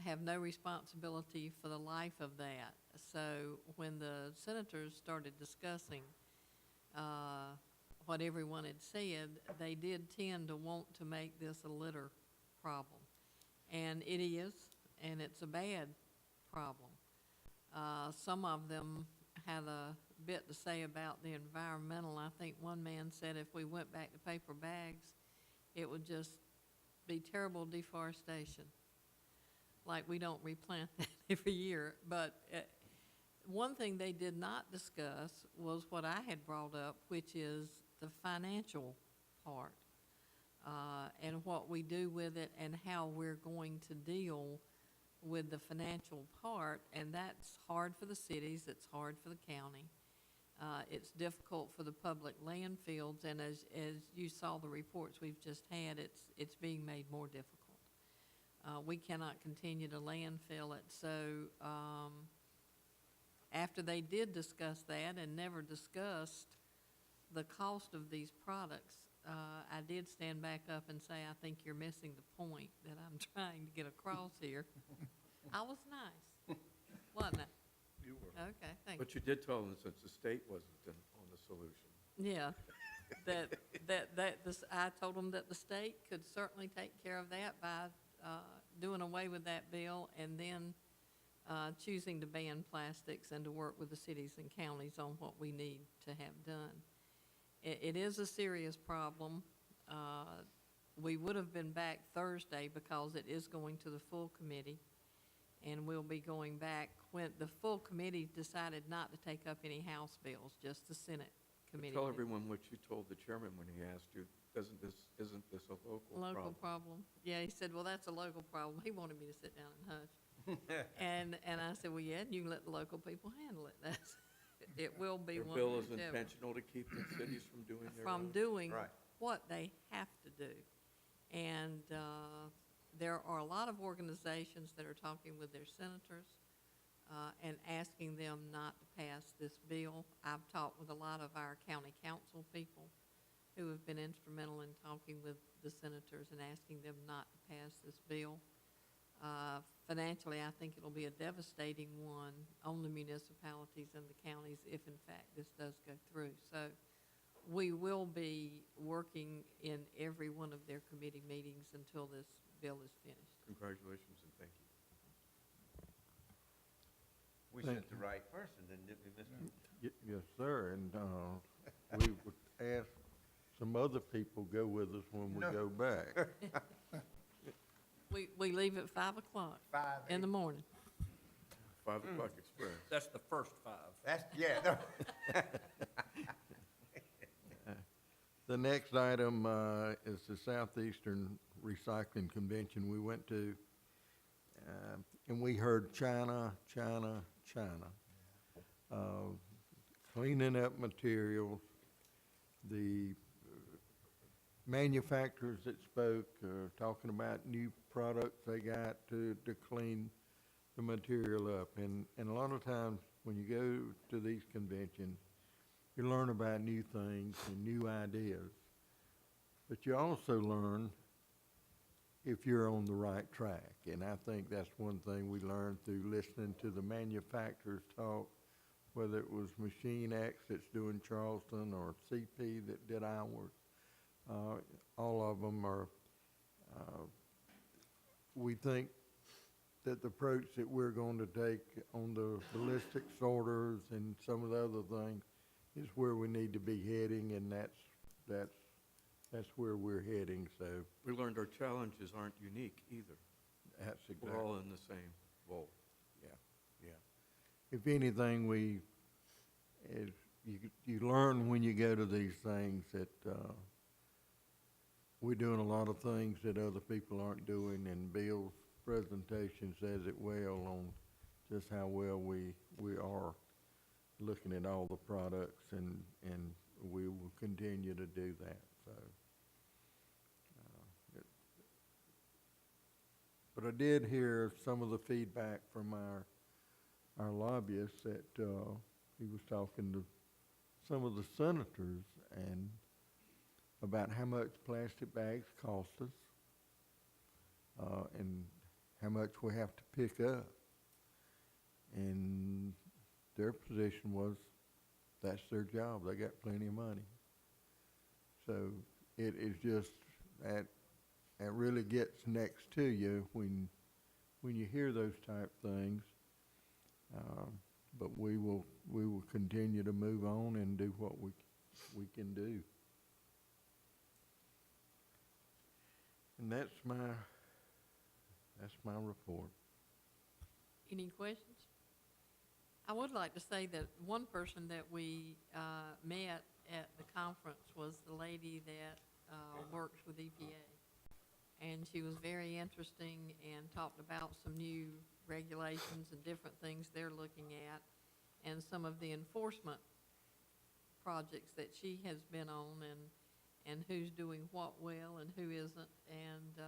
have no responsibility for the life of that. So when the senators started discussing what everyone had said, they did tend to want to make this a litter problem. And it is, and it's a bad problem. Some of them had a bit to say about the environmental. I think one man said if we went back to paper bags, it would just be terrible deforestation. Like we don't replant that every year. But one thing they did not discuss was what I had brought up, which is the financial part, and what we do with it and how we're going to deal with the financial part. And that's hard for the cities, it's hard for the county. It's difficult for the public landfills, and as you saw the reports we've just had, it's being made more difficult. We cannot continue to landfill it. So after they did discuss that and never discussed the cost of these products, I did stand back up and say, I think you're missing the point that I'm trying to get across here. I was nice, wasn't I? You were. Okay, thank you. But you did tell them since the state wasn't on the solution. Yeah, I told them that the state could certainly take care of that by doing away with that bill, and then choosing to ban plastics and to work with the cities and counties on what we need to have done. It is a serious problem. We would have been back Thursday because it is going to the full committee, and we'll be going back when the full committee decided not to take up any House bills, just the Senate committee. Tell meeting. everyone what you told the chairman when he asked you, isn't this a local Local problem? problem. Yeah, he said, well, that's a local problem. He wanted me to sit down and hush. And I said, well, yeah, you can let the local people handle it. That's, it will be Their one bill is whichever. intentional to keep the cities from doing their From own. doing Right. what they have to do. And there are a lot of organizations that are talking with their senators and asking them not to pass this bill. I've talked with a lot of our county council people who have been instrumental in talking with the senators and asking them not to pass this bill. Financially, I think it'll be a devastating one on the municipalities and the counties if in fact this does go through. So we will be working in every one of their committee meetings until this bill is finished. Congratulations and thank you. We Thank sent the right person, didn't we, Mr.? Yes, sir, and, we would ask some other people go with us when we No. go back. We leave at 5 o'clock in the morning. 5 o'clock express. That's the first 5. That's, yeah, no. The next item, is the Southeastern Recycling Convention we went to. And we heard China, China, China. Cleaning up materials. The manufacturers that spoke, talking about new products they got to clean the material up. And a lot of times when you go to these conventions, you learn about new things and new ideas. But you also learn if you're on the right track. And I think that's one thing we learned through listening to the manufacturers talk, whether it was Machine X that's doing Charleston or CP that did ours. All of them are, we think that the approach that we're going to take on the ballistic sorters and some of the other things is where we need to be heading, and that's where we're heading, so We learned our challenges aren't unique either. that's exactly. We're all in the same boat. Yeah. If anything, you learn when you go to these things that, we're doing a lot of things that other people aren't doing, and Bill's presentation says it well on just how well we are looking at all the products, and we will continue to do that, so. But I did hear some of the feedback from our lobbyists that, he was talking to some of the senators and about how much plastic bags cost us, and how much we have to pick up. And their position was, that's their job, they got plenty of money. So it is just, that really gets next to you when you hear those type things. But we will continue to move on and do what we can do. And that's my report. Any questions? I would like to say that one person that we met at the conference was the lady that works with EPA. And she was very interesting and talked about some new regulations and different things they're looking at and some of the enforcement projects that she has been on and who's doing what well and who isn't. And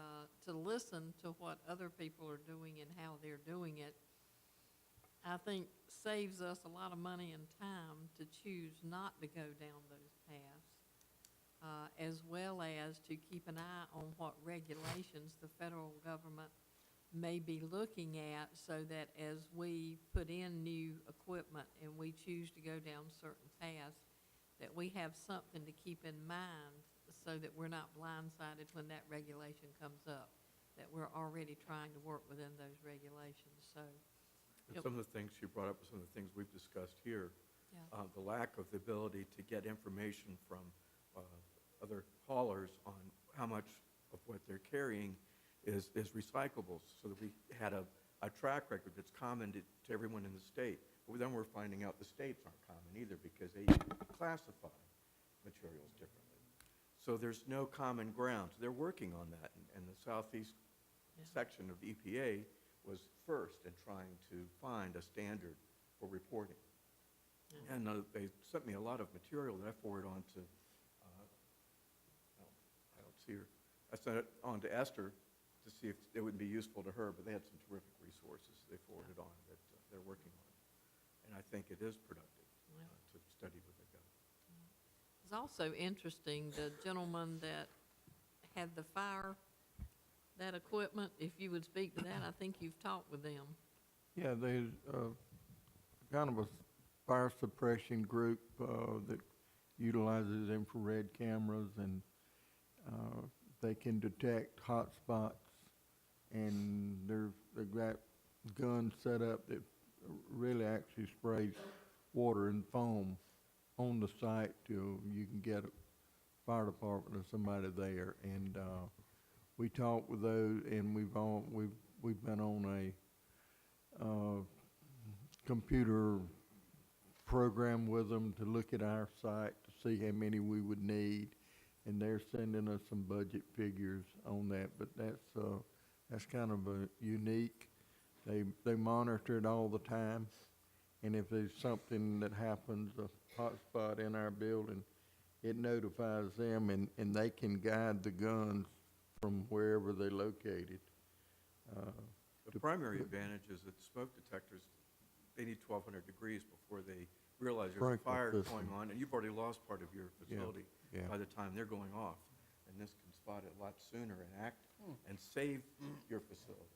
to listen to what other people are doing and how they're doing it, I think saves us a lot of money and time to choose not to go down those paths, as well as to keep an eye on what regulations the federal government may be looking at, so that as we put in new equipment and we choose to go down certain paths, that we have something to keep in mind so that we're not blindsided when that regulation comes up, that we're already trying to work within those regulations. So And some of the things you brought up, some of the things we've discussed here, Yeah. The lack of the ability to get information from other haulers on how much of what they're carrying is recyclables, so that we had a track record that's common to everyone in the state. But then we're finding out the states aren't common either, because they classify. materials differently. So there's no common ground. So they're working on that, and the southeast section of EPA was first in trying to find a standard for reporting. And they sent me a lot of material that I forwarded on to, I don't see her. I sent it on to Esther to see if it would be useful to her, but they had some terrific resources they forwarded on that they're working on. And I think it is productive to study what they've got. It's also interesting, the gentleman that had the fire, that equipment, if you would speak to that, I think you've talked with them. Yeah, there's kind of a fire suppression group that utilizes infrared cameras, and they can detect hot spots, and they've got guns set up that really actually sprays water and foam on the site till you can get a fire department or somebody there. And we talked with those, and we've been on a computer program with them to look at our site to see how many we would need, and they're sending us some budget figures on that. But that's kind of a unique. They monitor it all the time, and if there's something that happens, a hot spot in our building, it notifies them, and they can guide the guns from wherever they're located. The primary advantage is that smoke detectors, they need 1,200 degrees before they realize there's a Sprinkler fire system. going on, and you've already lost part of your facility yeah. by the time they're going off. And this can spot it a lot sooner and act and save your facility.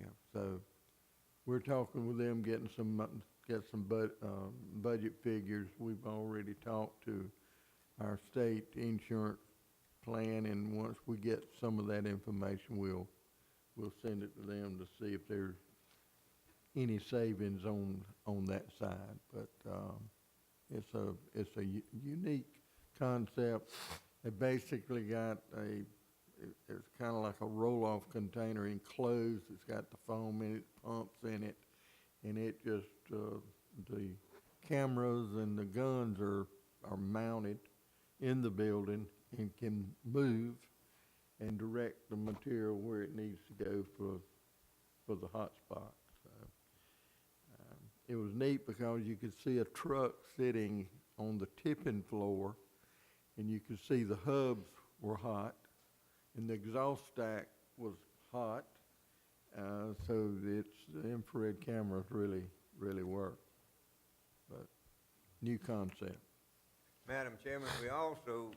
Yeah, so we're talking with them, get some budget figures. We've already talked to our state insurance plan, and once we get some of that information, we'll send it to them to see if there's any savings on that side. But it's a unique concept. They basically got it's kind of like a roll-off container enclosed. It's got the foam in it, pumps in it, and it just the cameras and the guns are mounted in the building and can move and direct the material where it needs to go for the hot spot. So, it was neat because you could see a truck sitting on the tipping floor, and you could see the hubs were hot, and the exhaust stack was hot. So the infrared cameras really work. But new concept. Madam Chairman, we also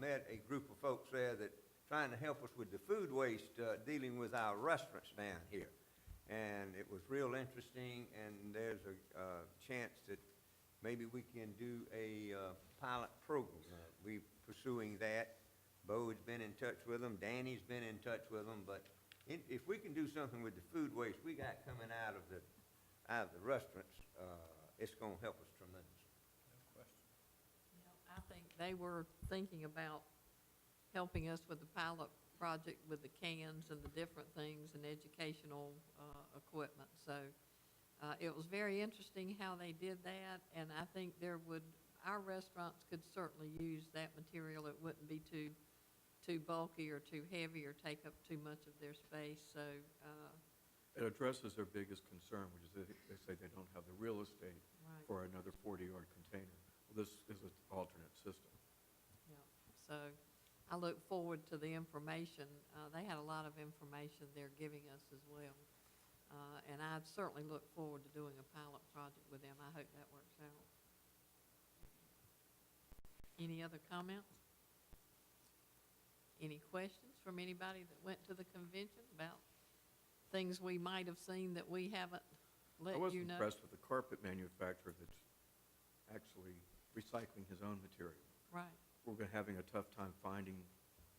met a group of folks there that trying to help us with the food waste, dealing with our restaurants down here. And it was real interesting, and there's a chance that maybe we can do a pilot program. We're pursuing that. Bo's been in touch with them, Danny's been in touch with them, but if we can do something with the food waste we got coming out of the restaurants, it's gonna help us tremendously. I think they were thinking about helping us with the pilot project with the cans and the different things and educational equipment. So it was very interesting how they did that, and I think our restaurants could certainly use that material. It wouldn't be too bulky or too heavy or take up too much of their space. So It addresses their biggest concern, which is they say they don't have the real estate right. for another 40-yard container. Well, this is an alternate system. Yeah, so I look forward to the information. They had a lot of information they're giving us as well. And I certainly look forward to doing a pilot project with them. I hope that works out. Any other comments? Any questions from anybody that went to the convention about things we might have seen that we haven't let I was you know? impressed with the carpet manufacturer that's actually recycling his own material. Right, We're having a tough time finding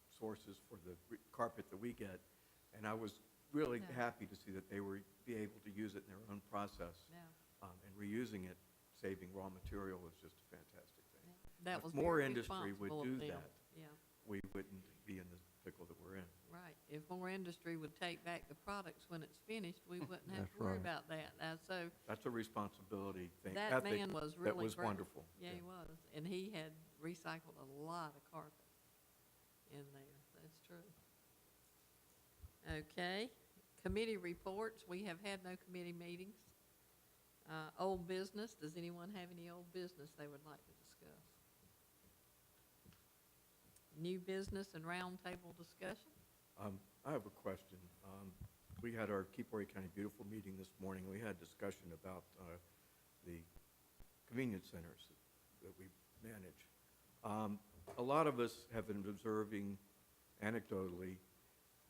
sources for the carpet that we get, and I was really Yeah. happy to see that they were be able to use it in their own process. yeah. And reusing it, saving raw material was just a fantastic thing. Yeah. That If was more very industry would responsible of do them. that. Yeah, We wouldn't be in the pickle that we're in. right. If more industry would take back the products when it's finished, we wouldn't have That's to worry right. about that. That's a responsibility thing, That ethic man was that really was great. wonderful. Yeah, he was. And he had recycled a lot of carpet in there, that's true. Okay, committee reports, we have had no committee meetings. Old business, does anyone have any old business they would like to discuss? New business and roundtable discussion? I have a question. We had our Keep Horry County Beautiful meeting this morning. We had discussion about the convenience centers that we manage. A lot of us have been observing anecdotally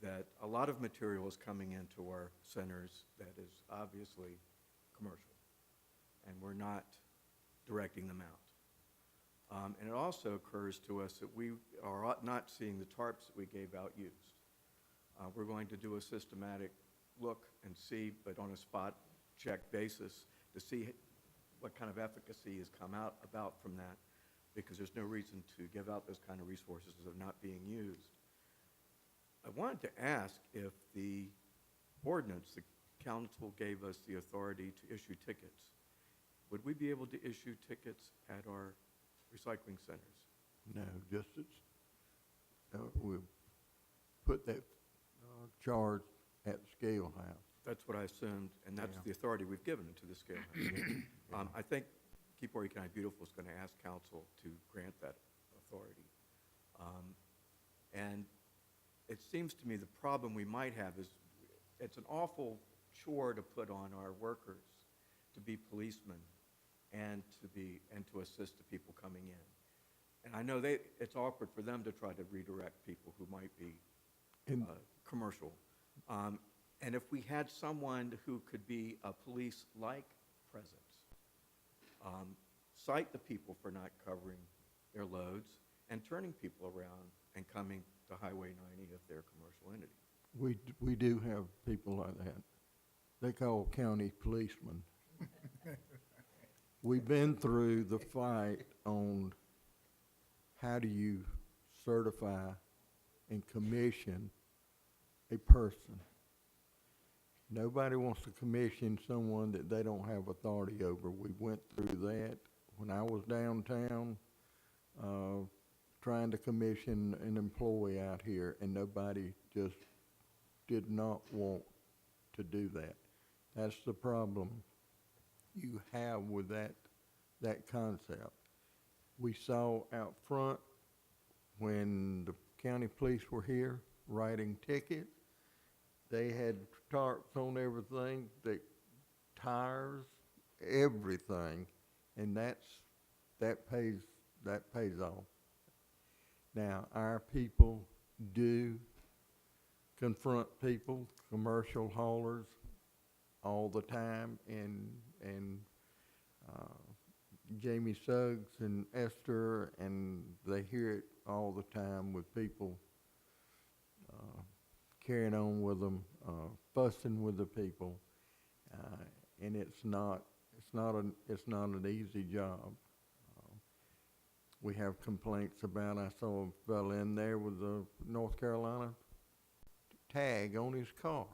that a lot of material is coming into our centers that is obviously commercial, and we're not directing them out. And it also occurs to us that we are not seeing the tarps that we gave out used. We're going to do a systematic look and see, but on a spot check basis, to see what kind of efficacy has come about from that, because there's no reason to give out those kind of resources that are not being used. I wanted to ask if the ordinance, the council gave us the authority to issue tickets. Would we be able to issue tickets at our recycling centers? No, just we'll put that charge at the scale house. That's what I assumed, and that's Yeah. the authority we've given to the scale house. I think Keep Horry County Beautiful is going to ask council to grant that authority. And it seems to me the problem we might have is it's an awful chore to put on our workers to be policemen and to assist the people coming in. And I know it's awkward for them to try to redirect people who might be commercial. And if we had someone who could be a police-like presence, cite the people for not covering their loads and turning people around and coming to Highway 90 if they're a commercial entity. We do have people like that. They call county policemen. We've been through the fight on how do you certify and commission a person. Nobody wants to commission someone that they don't have authority over. We went through that when I was downtown, trying to commission an employee out here, and nobody just did not want to do that. That's the problem you have with that concept. We saw out front when the county police were here writing tickets, they had tarps on everything, tires, everything, and that pays off. Now, our people do confront people, commercial haulers, all the time, and Jamie Suggs and Esther, and they hear it all the time with people carrying on with them, fussing with the people, and it's not an easy job. We have complaints about, I saw a fella in there with a North Carolina tag on his car.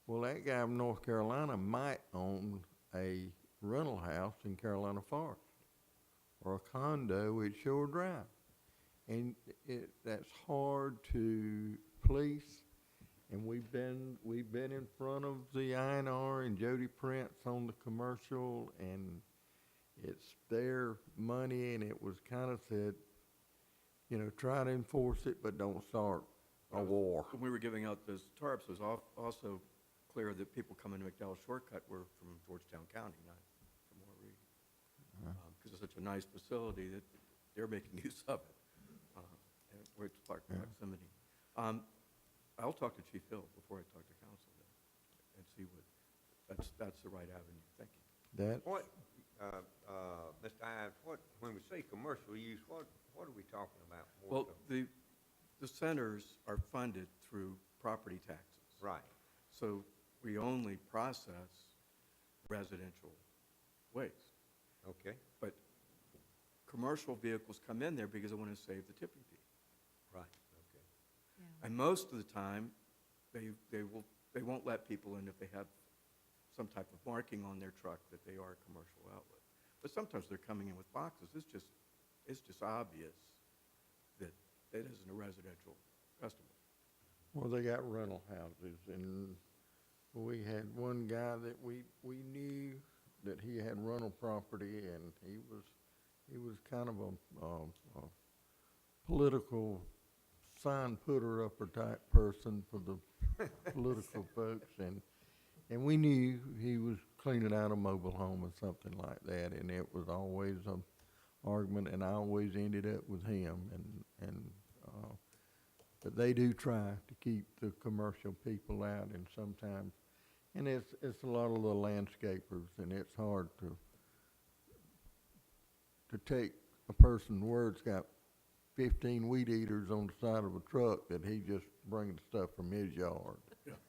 Well, that guy from North Carolina might own a rental house in Carolina Forest or a condo at Shore Drive. And that's hard to police. And we've been in front of the INR and Jody Prince on the commercial, and it's their money, and it was kind of said, try to enforce it, but don't start a war. When we were giving out those tarps, it was also clear that people coming to McDowell Shortcut were from Georgetown County, not from Moore Reed. Because it's such a nice facility that they're making use of it, and where it's proximity. I'll talk to Chief Hill before I talk to council then, and see that's the right avenue. Thank you. What, Mr. Ives, when we say commercial use, what are we talking about? Well, the centers are funded through property taxes. Right. So we only process residential waste. Okay. But commercial vehicles come in there because they want to save the tipping fee. Right. Okay. And most of the time, they won't let people in if they have some type of marking on their truck that they are a commercial outlet. But sometimes they're coming in with boxes. It's just it's just obvious that that isn't a residential customer. Well, they got rental houses, and we had one guy that we knew that he had rental property, and he was kind of a political sign putter upper type person for the political folks, and we knew he was cleaning out a mobile home or something like that, and it was always an argument, and I always ended up with him, but they do try to keep the commercial people out, and sometimes, and it's a lot of the landscapers, and it's hard to take a person's word's got 15 weed eaters on the side of a truck that he just brings stuff from his yard.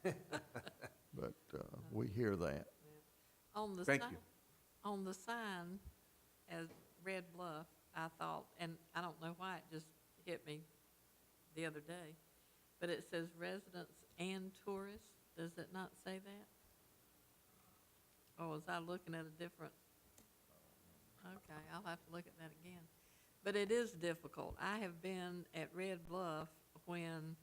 But we hear that. On the Thank sign, you. on the sign as Red Bluff, I thought, and I don't know why it just hit me the other day, but it says residents and tourists. Does it not say that? Or was I looking at a different? Okay, I'll have to look at that again. But it is difficult. I have been at Red Bluff when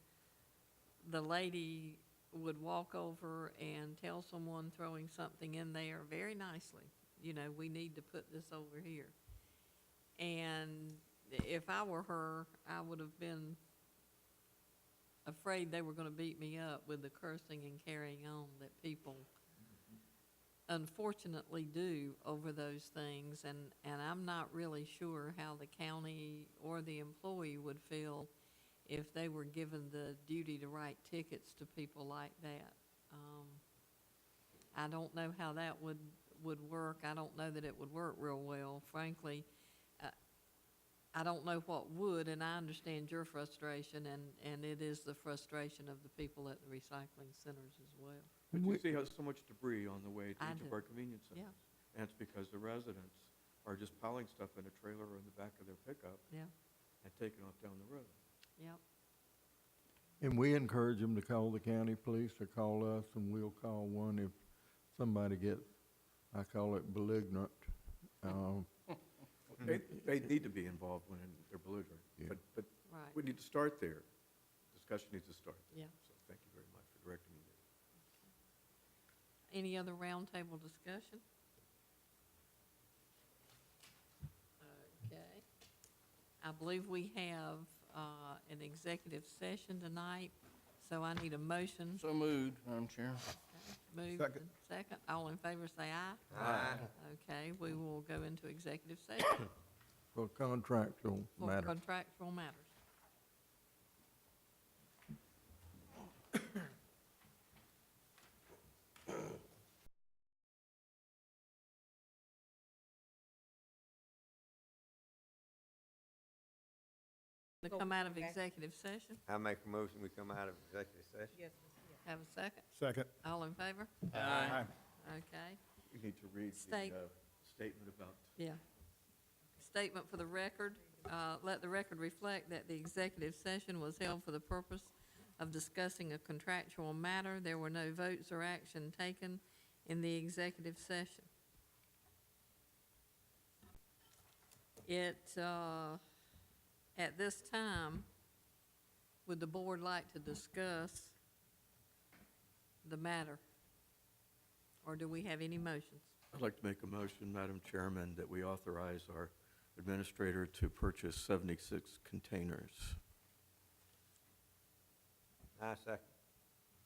the lady would walk over and tell someone throwing something in there very nicely, you know, we need to put this over here. And if I were her, I would have been afraid they were going to beat me up with the cursing and carrying on that people unfortunately do over those things, and I'm not really sure how the county or the employee would feel if they were given the duty to write tickets to people like that. I don't know how that would work. I don't know that it would work real well, frankly. I don't know what would, and I understand your frustration, and it is the frustration of the people at the recycling centers as well. But you see how so much debris on the way to I each of do. our convenience centers? Yeah. And it's because the residents are just piling stuff in a trailer or in the back of their pickup Yeah, and taking off down the road. yep. And we encourage them to call the county police or call us, and we'll call one if somebody gets, I call it belligerent. They need to be involved when they're belligerent. Yeah. But Right. we need to start there. Discussion needs to start there. Yeah. So thank you very much for directing me there. Any other roundtable discussion? Okay. I believe we have an executive session tonight, so I need a motion. So moved, Madam Chair. Moved Second. and second. All in favor say aye. Aye. Okay, we will go into executive session For contractual for matter. contractual matters. To come out of executive session, I make a motion, we come out of executive session. have a second. Second. All in favor? Aye. Okay, We need to read State. the statement about yeah. Statement for the record, let the record reflect that the executive session was held for the purpose of discussing a contractual matter. There were no votes or action taken in the executive session. At this time, would the board like to discuss the matter? Or do we have any motions? I'd like to make a motion, Madam Chairman, that we authorize our administrator to purchase 76 containers. I second.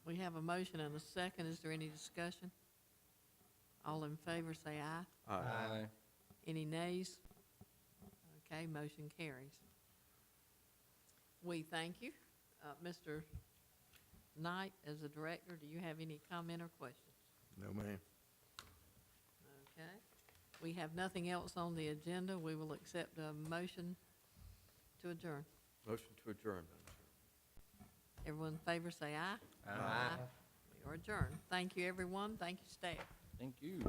We have a motion and a second. Is there any discussion? All in favor, say aye. Aye. Any nays? Okay, motion carries. We thank you. Mr. Knight, as a director, do you have any comment or questions? No, ma'am. Okay. We have nothing else on the agenda. We will accept a motion to adjourn. Motion to adjourn, Madam Chairman. Everyone in favor, say aye. Aye. We are adjourned. Thank you, everyone. Thank you, staff. Thank you.